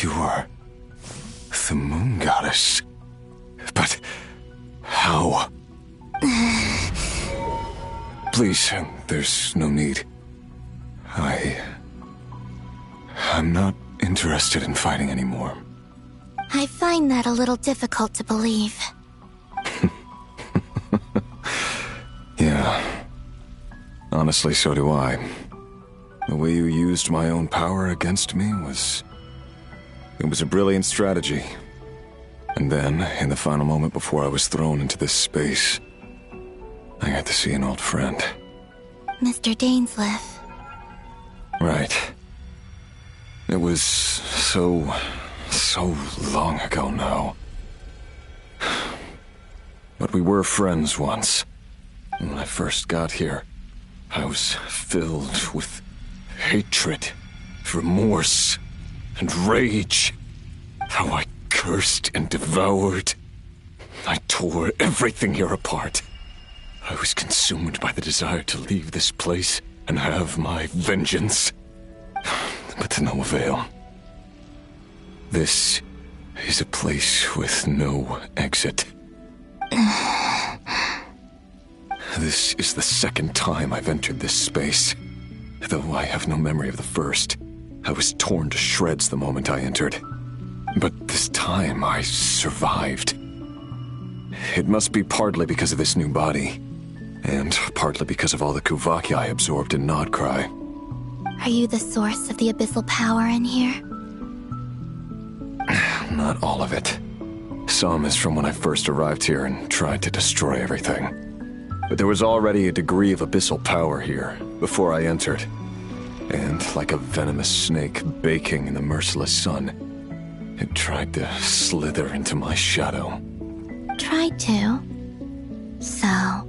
You are the Moon Goddess. But how? Please, there's no need. I'm not interested in fighting anymore. I find that a little difficult to believe. Yeah. Honestly, so do I. The way you used my own power against me was... It was a brilliant strategy. And then, in the final moment before I was thrown into this space, I got to see an old friend. Mr. Dainsleif. Right. It was so long ago now. But we were friends once. When I first got here, I was filled with hatred, remorse, and rage. How I cursed and devoured. I tore everything here apart. I was consumed by the desire to leave this place and have my vengeance. But to no avail. This is a place with no exit. This is the second time I've entered this space. Though I have no memory of the first. I was torn to shreds the moment I entered. But this time I survived. It must be partly because of this new body. And partly because of all the Kuvaki I absorbed in Nodcry. Are you the source of the abyssal power in here? Not all of it. Some is from when I first arrived here and tried to destroy everything. But there was already a degree of abyssal power here before I entered. And like a venomous snake baking in the merciless sun, it tried to slither into my shadow. Tried to? So,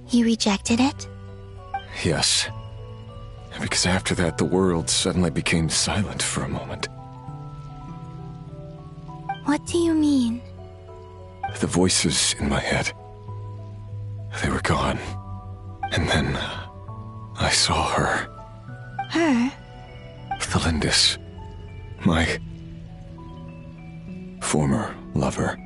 you rejected it? Yes. Because after that, the world suddenly became silent for a moment. What do you mean? The voices in my head, they were gone. And then I saw her. Her? Thelindis. My former lover.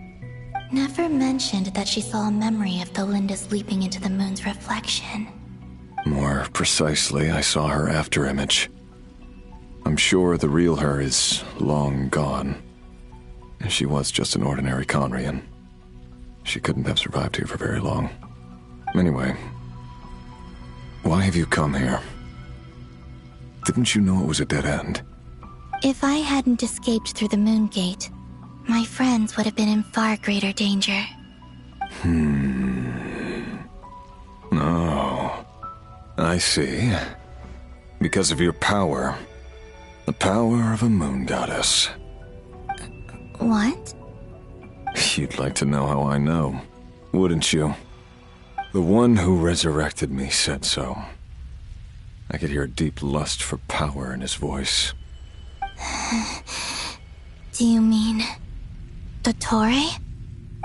Never mentioned that she saw a memory of Thelindis leaping into the moon's reflection. More precisely, I saw her afterimage. I'm sure the real her is long gone. She was just an ordinary Conrian. She couldn't have survived here for very long. Anyway, why have you come here? Didn't you know it was a dead end? If I hadn't escaped through the moon gate, my friends would have been in far greater danger. Oh, I see. Because of your power. The power of a moon goddess. What? You'd like to know how I know, wouldn't you? The one who resurrected me said so. I could hear a deep lust for power in his voice. Do you mean... Dottore?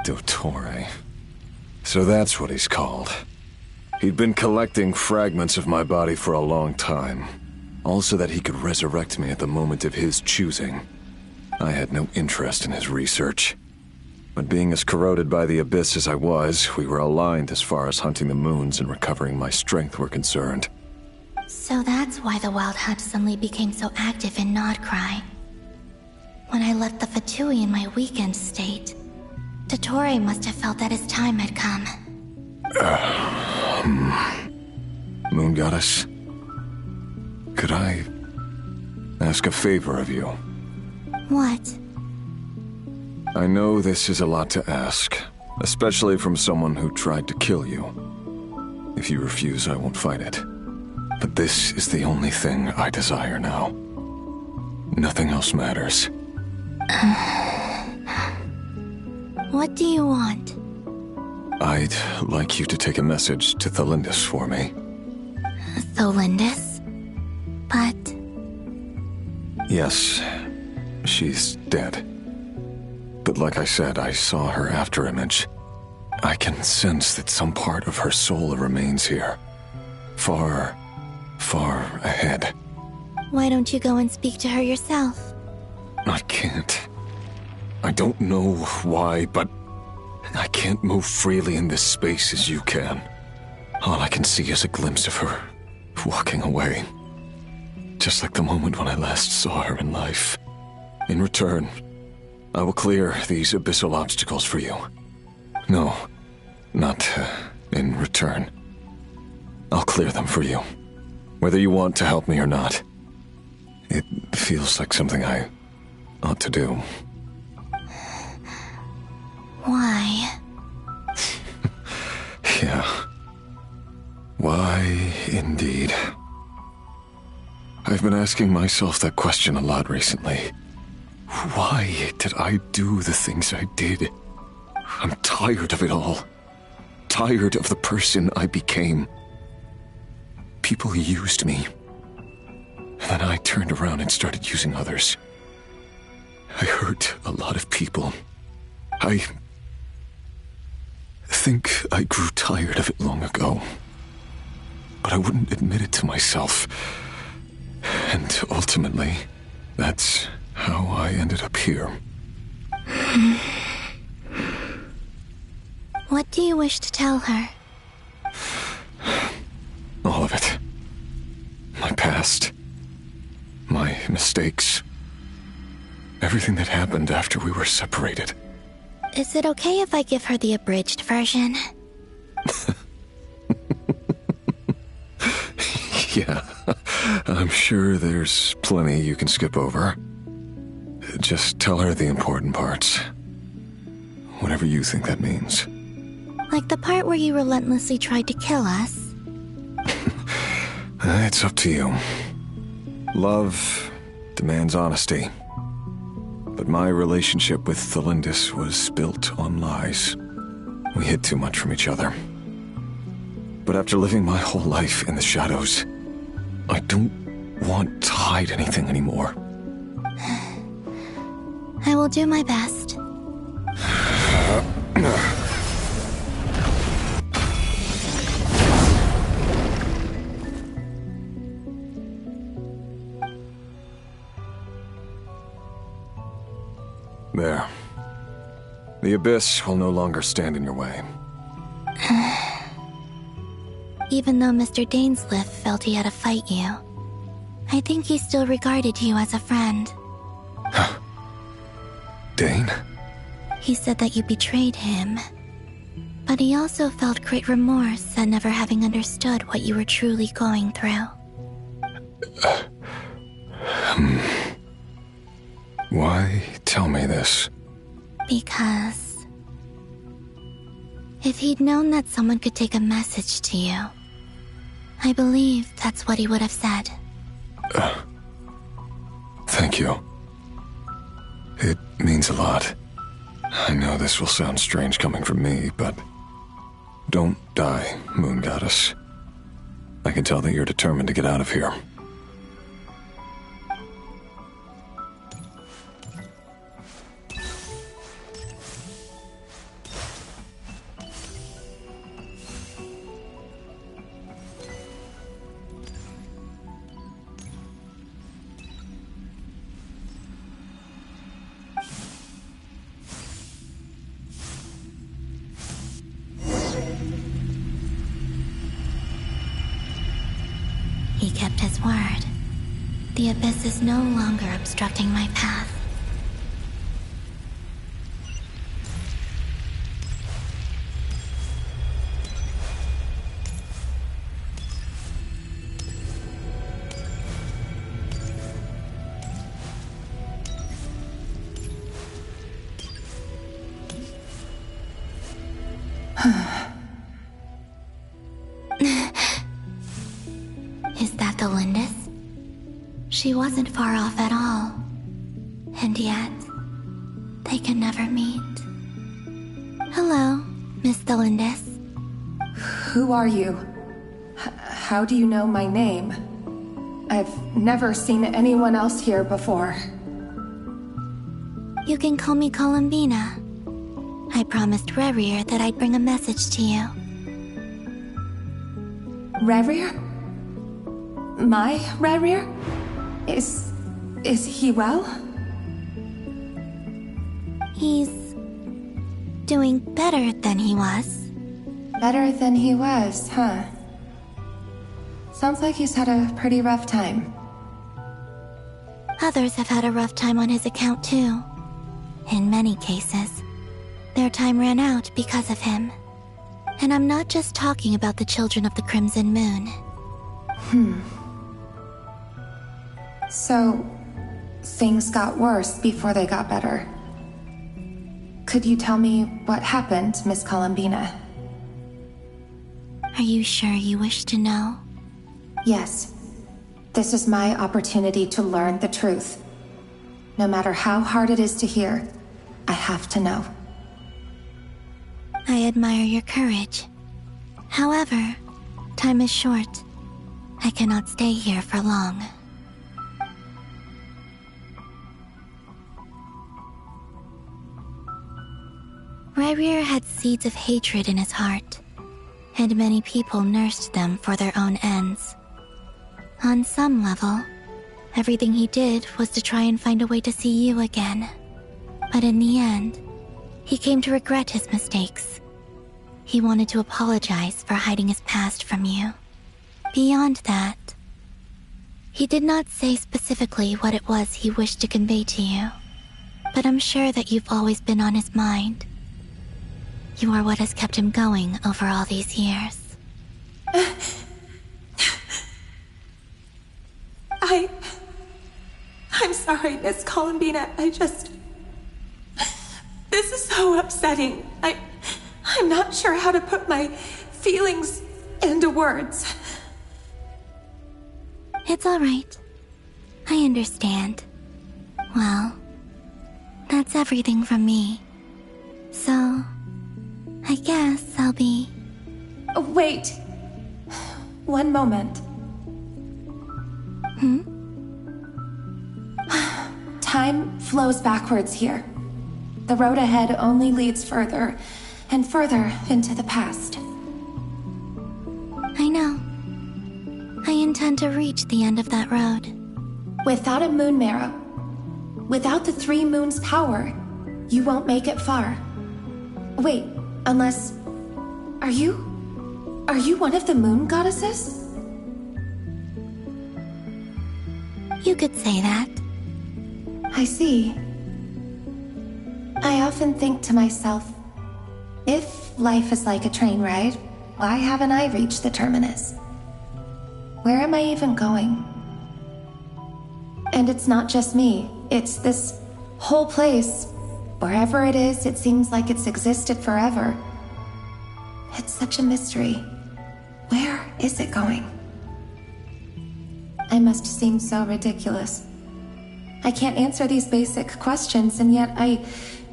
Dottore. So that's what he's called. He'd been collecting fragments of my body for a long time. Also that he could resurrect me at the moment of his choosing. I had no interest in his research. But being as corroded by the abyss as I was, we were aligned as far as hunting the moons and recovering my strength were concerned. So that's why the Wild Hunt suddenly became so active in Nodcry. When I left the Fatui in my weakened state, Dottore must have felt that his time had come. Moon Goddess, could I ask a favor of you? What? I know this is a lot to ask, especially from someone who tried to kill you. If you refuse, I won't fight it. But this is the only thing I desire now. Nothing else matters. What do you want? I'd like you to take a message to Thelindis for me. Thelindis? But... Yes, she's dead. But like I said, I saw her after image. I can sense that some part of her soul remains here. Far, far ahead. Why don't you go and speak to her yourself? I can't. I don't know why, but I can't move freely in this space as you can. All I can see is a glimpse of her, walking away. Just like the moment when I last saw her in life. In return, I will clear these abyssal obstacles for you. No, not in return. I'll clear them for you. Whether you want to help me or not. It feels like something I ought to do. Why? Yeah. Why, indeed. I've been asking myself that question a lot recently. Why did I do the things I did? I'm tired of it all. Tired of the person I became. People used me. Then I turned around and started using others. I hurt a lot of people. I think I grew tired of it long ago. But I wouldn't admit it to myself. And ultimately, that's how I ended up here. What do you wish to tell her? All of it. My past. My mistakes. Everything that happened after we were separated. Is it okay if I give her the abridged version? Yeah, I'm sure there's plenty you can skip over. Just tell her the important parts. Whatever you think that means. Like the part where you relentlessly tried to kill us? It's up to you. Love demands honesty. But my relationship with Thelindis was built on lies. We hid too much from each other. But after living my whole life in the shadows, I don't want to hide anything anymore. I will do my best. There. The abyss will no longer stand in your way. Even though Mr. Dainsliff felt he had to fight you, I think he still regarded you as a friend. Dane? He said that you betrayed him, but he also felt great remorse at never having understood what you were truly going through. Why tell me this? Because if he'd known that someone could take a message to you, I believe that's what he would have said. Thank you. It means a lot. I know this will sound strange coming from me, but don't die, Moon Goddess. I can tell that you're determined to get out of here. He kept his word. The abyss is no longer obstructing my path. Is that the Lindis? She wasn't far off at all. And yet, they can never meet. Hello, Miss Thelindis. Who are you? How do you know my name? I've never seen anyone else here before. You can call me Columbina. I promised Rerir that I'd bring a message to you. Rerir? My Rerir? Is he well? He's doing better than he was. Better than he was, huh? Sounds like he's had a pretty rough time. Others have had a rough time on his account too. In many cases, their time ran out because of him. And I'm not just talking about the children of the Crimson Moon. So, things got worse before they got better. Could you tell me what happened, Miss Columbina? Are you sure you wish to know? Yes. This is my opportunity to learn the truth. No matter how hard it is to hear, I have to know. I admire your courage. However, time is short. I cannot stay here for long. Rerir had seeds of hatred in his heart, and many people nursed them for their own ends. On some level, everything he did was to try and find a way to see you again. But in the end, he came to regret his mistakes. He wanted to apologize for hiding his past from you. Beyond that, he did not say specifically what it was he wished to convey to you, but I'm sure that you've always been on his mind. You are what has kept him going over all these years. I'm sorry, Miss Columbina. This is so upsetting. I'm not sure how to put my feelings into words. It's all right. I understand. Well, that's everything from me. So, I guess I'll be... Wait. One moment. Time flows backwards here. The road ahead only leads further and further into the past. I know. I intend to reach the end of that road. Without a moon marrow, without the 3 moons' power, you won't make it far. Wait, unless... Are you one of the moon goddesses? You could say that. I see. I often think to myself, if life is like a train ride, why haven't I reached the terminus? Where am I even going? And it's not just me, it's this whole place. Wherever it is, it seems like it's existed forever. It's such a mystery. Where is it going? I must seem so ridiculous. I can't answer these basic questions, and yet I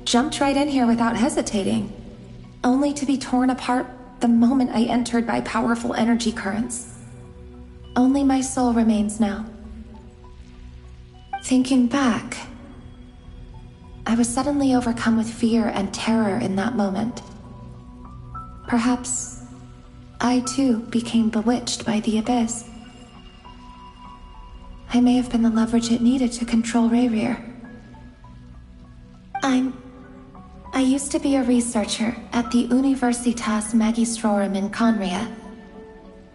jumped right in here without hesitating, only to be torn apart the moment I entered by powerful energy currents. Only my soul remains now. Thinking back, I was suddenly overcome with fear and terror in that moment. Perhaps I too became bewitched by the abyss. I may have been the leverage it needed to control Rerir. I used to be a researcher at the Universitas Magistrorum in Conria,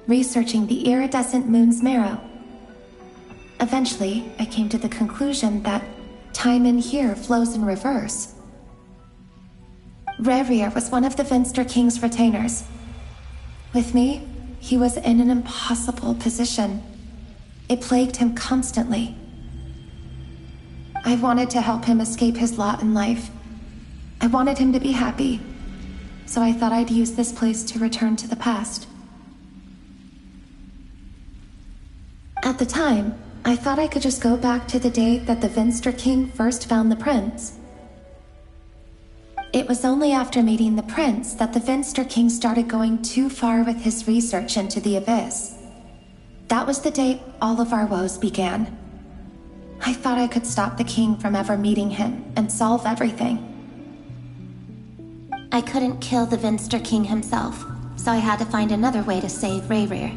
researching the iridescent moon's marrow. Eventually, I came to the conclusion that time in here flows in reverse. Rerir was one of the Venster King's retainers. With me, he was in an impossible position. It plagued him constantly. I wanted to help him escape his lot in life. I wanted him to be happy, so I thought I'd use this place to return to the past. At the time, I thought I could just go back to the day that the Venster King first found the prince. It was only after meeting the prince that the Venster King started going too far with his research into the abyss. That was the day all of our woes began. I thought I could stop the king from ever meeting him and solve everything. I couldn't kill the Vinster King himself, so I had to find another way to save Rayrir.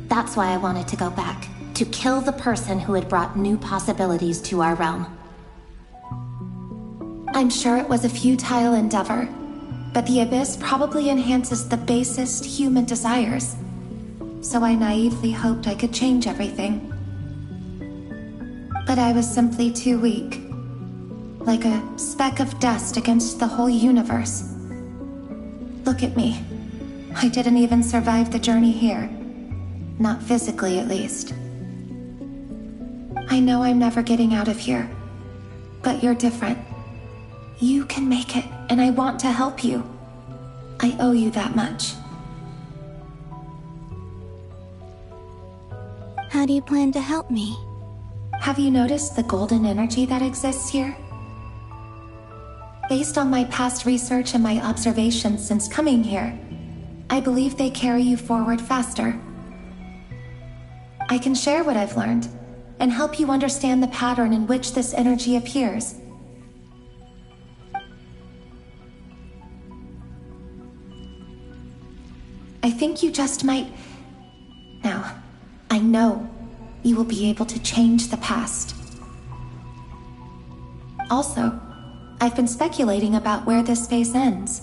That's why I wanted to go back, to kill the person who had brought new possibilities to our realm. I'm sure it was a futile endeavor, but the Abyss probably enhances the basest human desires. So I naively hoped I could change everything. But I was simply too weak. Like a speck of dust against the whole universe. Look at me. I didn't even survive the journey here. Not physically, at least. I know I'm never getting out of here. But you're different. You can make it, and I want to help you. I owe you that much. How do you plan to help me? Have you noticed the golden energy that exists here? Based on my past research and my observations since coming here, I believe they carry you forward faster. I can share what I've learned and help you understand the pattern in which this energy appears. I think you just might... Now, I know you will be able to change the past. Also, I've been speculating about where this space ends.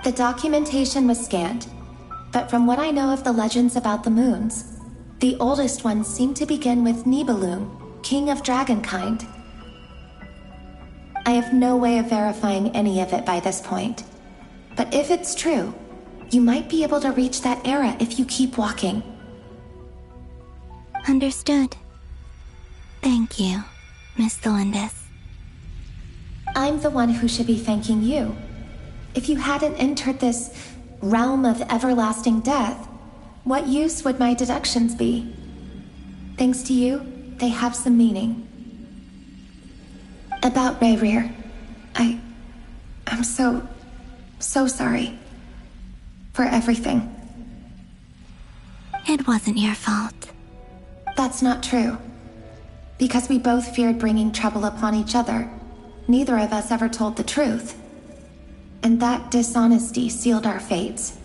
The documentation was scanned, but from what I know of the legends about the moons, the oldest ones seem to begin with Nibelung, king of dragonkind. I have no way of verifying any of it by this point, but if it's true, you might be able to reach that era if you keep walking. Understood. Thank you, Miss Delindis. I'm the one who should be thanking you. If you hadn't entered this realm of everlasting death, what use would my deductions be? Thanks to you, they have some meaning. About Rayrir, I'm so sorry. For everything. It wasn't your fault. That's not true. Because we both feared bringing trouble upon each other, neither of us ever told the truth. And that dishonesty sealed our fates.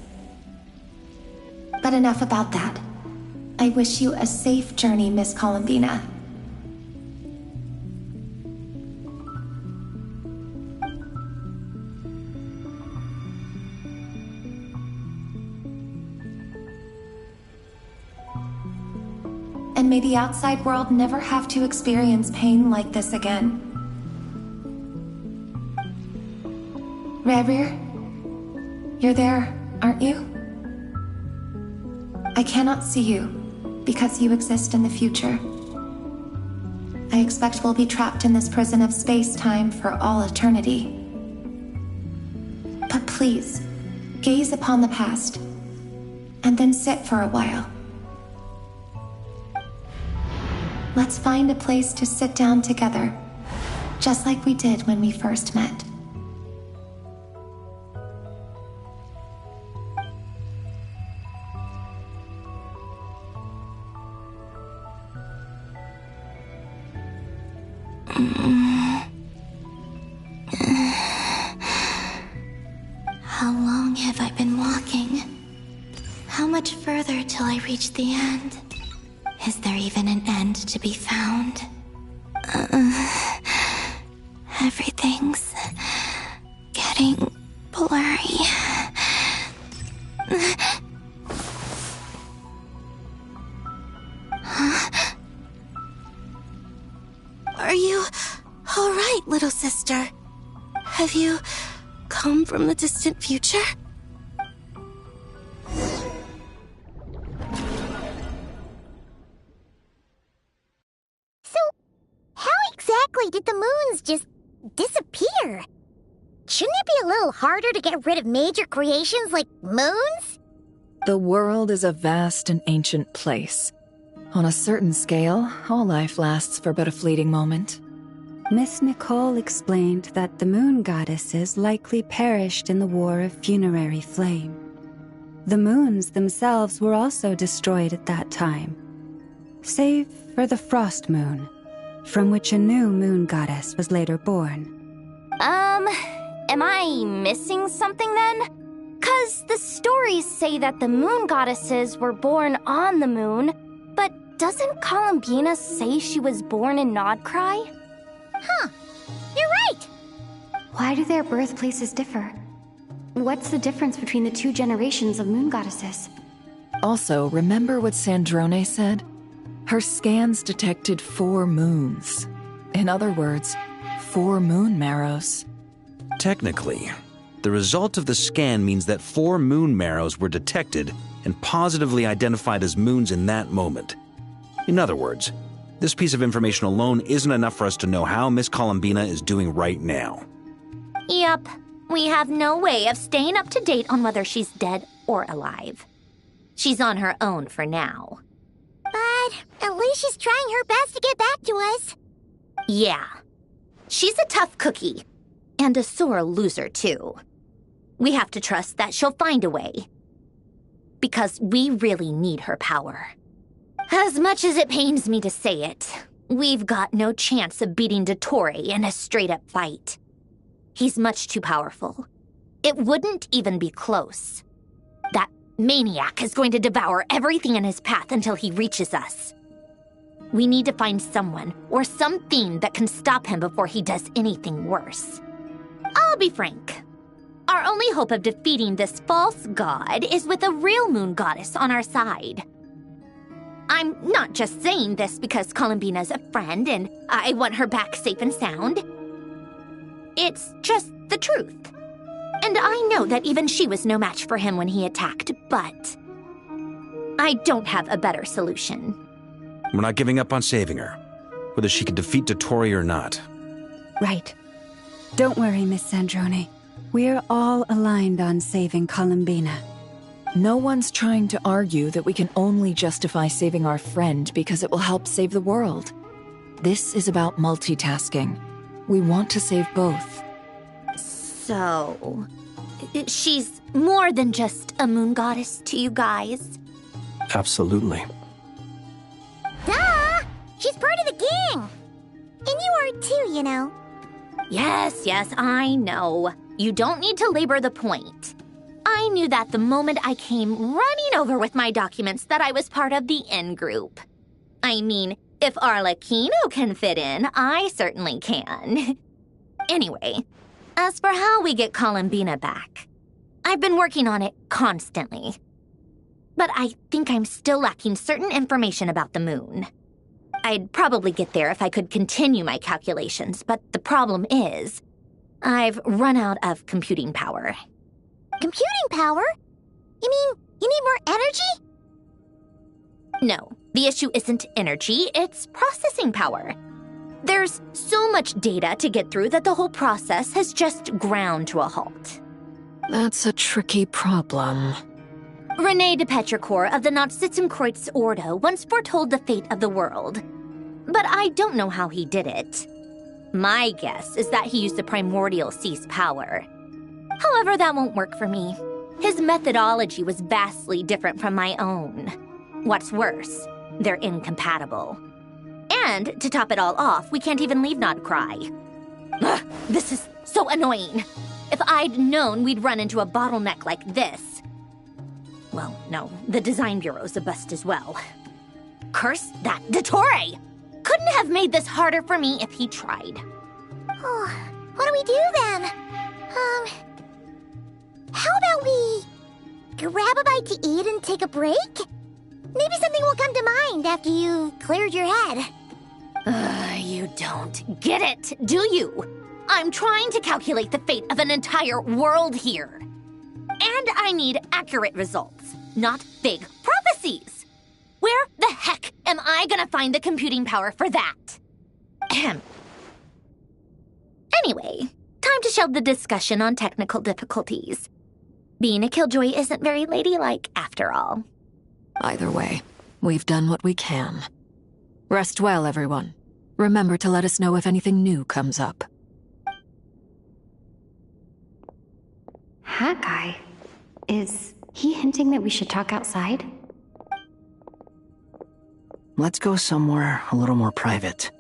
But enough about that. I wish you a safe journey, Miss Columbina. And may the outside world never have to experience pain like this again. Rayrir, you're there, aren't you? I cannot see you, because you exist in the future. I expect we'll be trapped in this prison of space-time for all eternity. But please, gaze upon the past, and then sit for a while. Let's find a place to sit down together, just like we did when we first met. How long have I been walking? How much further till I reach the end? Is there even an end to be found? Everything's getting blurry. Huh? Are you all right, little sister? Have you come from the distant future? Exactly did the moons just disappear? Shouldn't it be a little harder to get rid of major creations like moons? The world is a vast and ancient place. On a certain scale, all life lasts for but a fleeting moment. Miss Nicole explained that the moon goddesses likely perished in the War of Funerary Flame. The moons themselves were also destroyed at that time, save for the Frost Moon, from which a new moon goddess was later born. Am I missing something then? 'Cause the stories say that the moon goddesses were born on the moon, but doesn't Columbina say she was born in Nodcry? Huh. You're right! Why do their birthplaces differ? What's the difference between the two generations of moon goddesses? Also, remember what Sandrone said? Her scans detected 4 moons. In other words, 4 moon marrows. Technically, the result of the scan means that 4 moon marrows were detected and positively identified as moons in that moment. In other words, this piece of information alone isn't enough for us to know how Miss Columbina is doing right now. Yep, we have no way of staying up to date on whether she's dead or alive. She's on her own for now. But at least she's trying her best to get back to us. Yeah. She's a tough cookie. And a sore loser, too. We have to trust that she'll find a way. Because we really need her power. As much as it pains me to say it, we've got no chance of beating Dottore in a straight-up fight. He's much too powerful. It wouldn't even be close. That maniac is going to devour everything in his path until he reaches us. We need to find someone or something that can stop him before he does anything worse. I'll be frank. Our only hope of defeating this false god is with a real moon goddess on our side. I'm not just saying this because Columbina's a friend and I want her back safe and sound. It's just the truth. And I know that even she was no match for him when he attacked, but I don't have a better solution. We're not giving up on saving her, whether she can defeat Dottore or not. Right. Don't worry, Miss Sandrone. We're all aligned on saving Columbina. No one's trying to argue that we can only justify saving our friend because it will help save the world. This is about multitasking. We want to save both. So, she's more than just a moon goddess to you guys? Absolutely. Duh! She's part of the gang! And you are too, you know. Yes, I know. You don't need to labor the point. I knew that the moment I came running over with my documents that I was part of the in-group. I mean, if Arlecchino can fit in, I certainly can. Anyway, as for how we get Columbina back, I've been working on it constantly. But I think I'm still lacking certain information about the moon. I'd probably get there if I could continue my calculations, but the problem is, I've run out of computing power. Computing power? You mean you need more energy? No, the issue isn't energy, it's processing power. There's so much data to get through that the whole process has just ground to a halt. That's a tricky problem. René de Petrichor of the Nazissenkreuz Ordo once foretold the fate of the world. But I don't know how he did it. My guess is that he used the primordial sea's power. However, that won't work for me. His methodology was vastly different from my own. What's worse, they're incompatible. And, to top it all off, we can't even leave Nodcry. Ugh, this is so annoying. If I'd known we'd run into a bottleneck like this... Well, no, the design bureau's a bust as well. Curse that Dottore! Couldn't have made this harder for me if he tried. Oh, what do we do then? How about we grab a bite to eat and take a break? Maybe something will come to mind after you've cleared your head. You don't get it, do you? I'm trying to calculate the fate of an entire world here. And I need accurate results, not big prophecies. Where the heck am I gonna find the computing power for that? Ahem. Anyway, time to shelve the discussion on technical difficulties. Being a killjoy isn't very ladylike, after all. Either way, we've done what we can. Rest well, everyone. Remember to let us know if anything new comes up. Haggai? Is he hinting that we should talk outside? Let's go somewhere a little more private.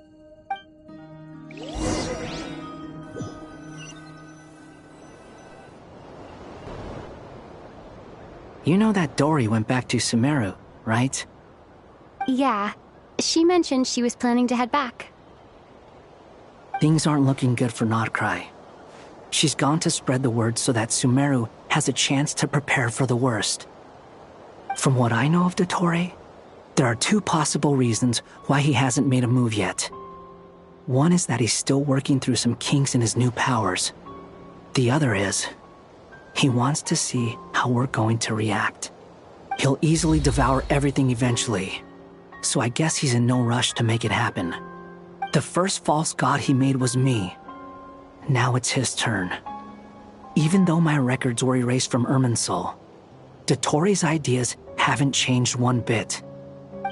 You know that Dori went back to Sumeru, right? Yeah. She mentioned she was planning to head back. Things aren't looking good for Notcry. She's gone to spread the word so that Sumeru has a chance to prepare for the worst. From what I know of Dottore, there are two possible reasons why he hasn't made a move yet. One is that he's still working through some kinks in his new powers. The other is, he wants to see how we're going to react. He'll easily devour everything eventually, so I guess he's in no rush to make it happen. The first false god he made was me. Now it's his turn. Even though my records were erased from Irminsul, Dottore's ideas haven't changed one bit.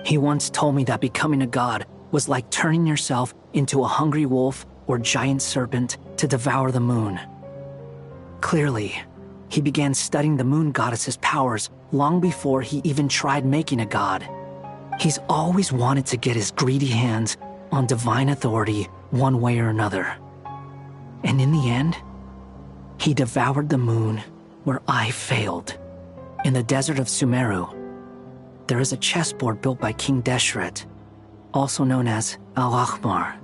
He once told me that becoming a god was like turning yourself into a hungry wolf or giant serpent to devour the moon. Clearly, he began studying the moon goddess's powers long before he even tried making a god. He's always wanted to get his greedy hands on divine authority one way or another. And in the end, he devoured the moon where I failed. In the desert of Sumeru, there is a chessboard built by King Deshret, also known as Al-Ahmar.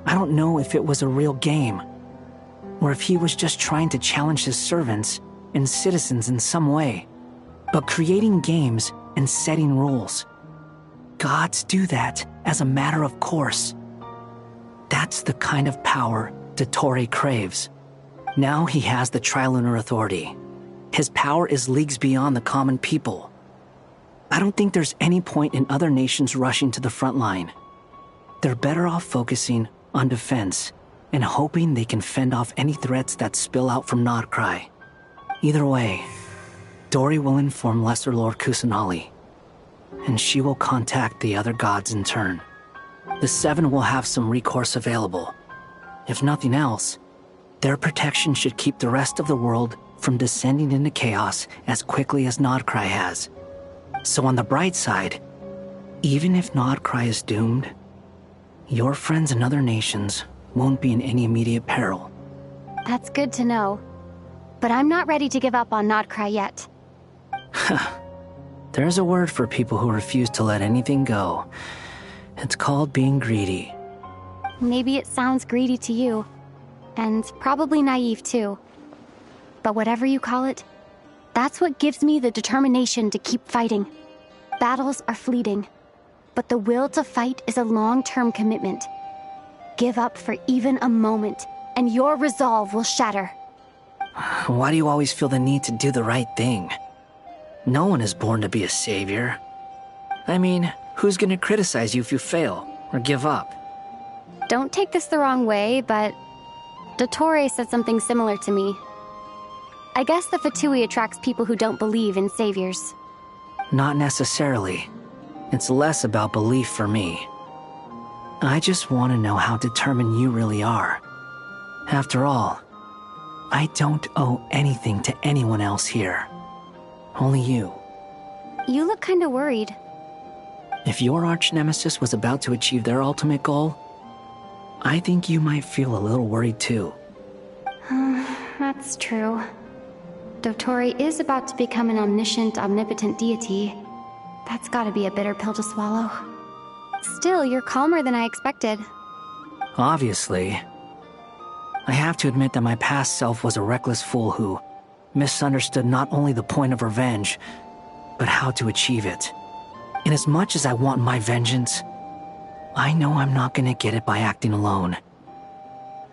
I don't know if it was a real game, or if he was just trying to challenge his servants and citizens in some way. But creating games and setting rules, gods do that as a matter of course. That's the kind of power Dottore craves. Now he has the Trilunar Authority. His power is leagues beyond the common people. I don't think there's any point in other nations rushing to the front line. They're better off focusing on defense and hoping they can fend off any threats that spill out from Notcry. Either way, Dori will inform Lesser Lord Kusanali, and she will contact the other gods in turn. The Seven will have some recourse available. If nothing else, their protection should keep the rest of the world from descending into chaos as quickly as Notcry has. So on the bright side, even if Notcry is doomed, your friends in other nations won't be in any immediate peril. That's good to know. But I'm not ready to give up on Notcry yet. There's a word for people who refuse to let anything go. It's called being greedy. Maybe it sounds greedy to you, and probably naive too. But whatever you call it, that's what gives me the determination to keep fighting. Battles are fleeting, but the will to fight is a long-term commitment. Give up for even a moment, and your resolve will shatter. Why do you always feel the need to do the right thing? No one is born to be a savior. I mean, who's gonna criticize you if you fail, or give up? Don't take this the wrong way, but Dottore said something similar to me. I guess the Fatui attracts people who don't believe in saviors. Not necessarily. It's less about belief for me. I just want to know how determined you really are. After all, I don't owe anything to anyone else here. Only you. You look kinda worried. If your arch-nemesis was about to achieve their ultimate goal, I think you might feel a little worried too. That's true. Dottore is about to become an omniscient, omnipotent deity. That's gotta be a bitter pill to swallow. Still, you're calmer than I expected. Obviously. I have to admit that my past self was a reckless fool who misunderstood not only the point of revenge, but how to achieve it. And as much as I want my vengeance, I know I'm not gonna get it by acting alone.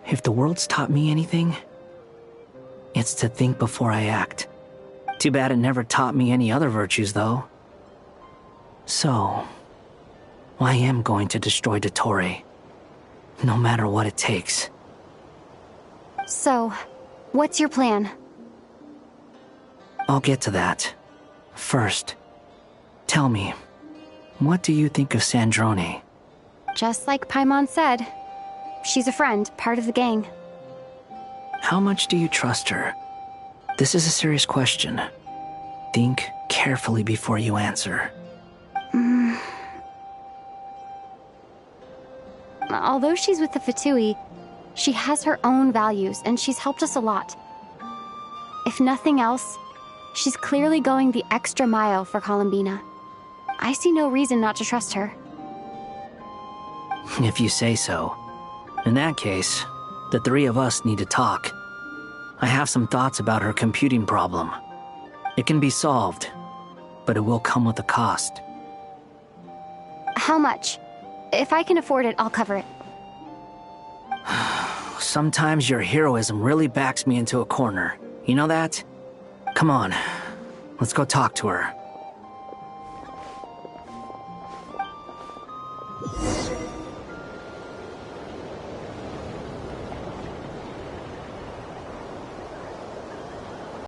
If the world's taught me anything, it's to think before I act. Too bad it never taught me any other virtues, though. So, I am going to destroy Dottore, no matter what it takes. So, what's your plan? I'll get to that. First, tell me, what do you think of Sandrone? Just like Paimon said, she's a friend, part of the gang. How much do you trust her? This is a serious question. Think carefully before you answer. Although she's with the Fatui, she has her own values, and she's helped us a lot. If nothing else, she's clearly going the extra mile for Columbina. I see no reason not to trust her. If you say so. In that case, the three of us need to talk. I have some thoughts about her computing problem. It can be solved, but it will come with a cost. How much? If I can afford it, I'll cover it. Sometimes your heroism really backs me into a corner. You know that? Come on, let's go talk to her.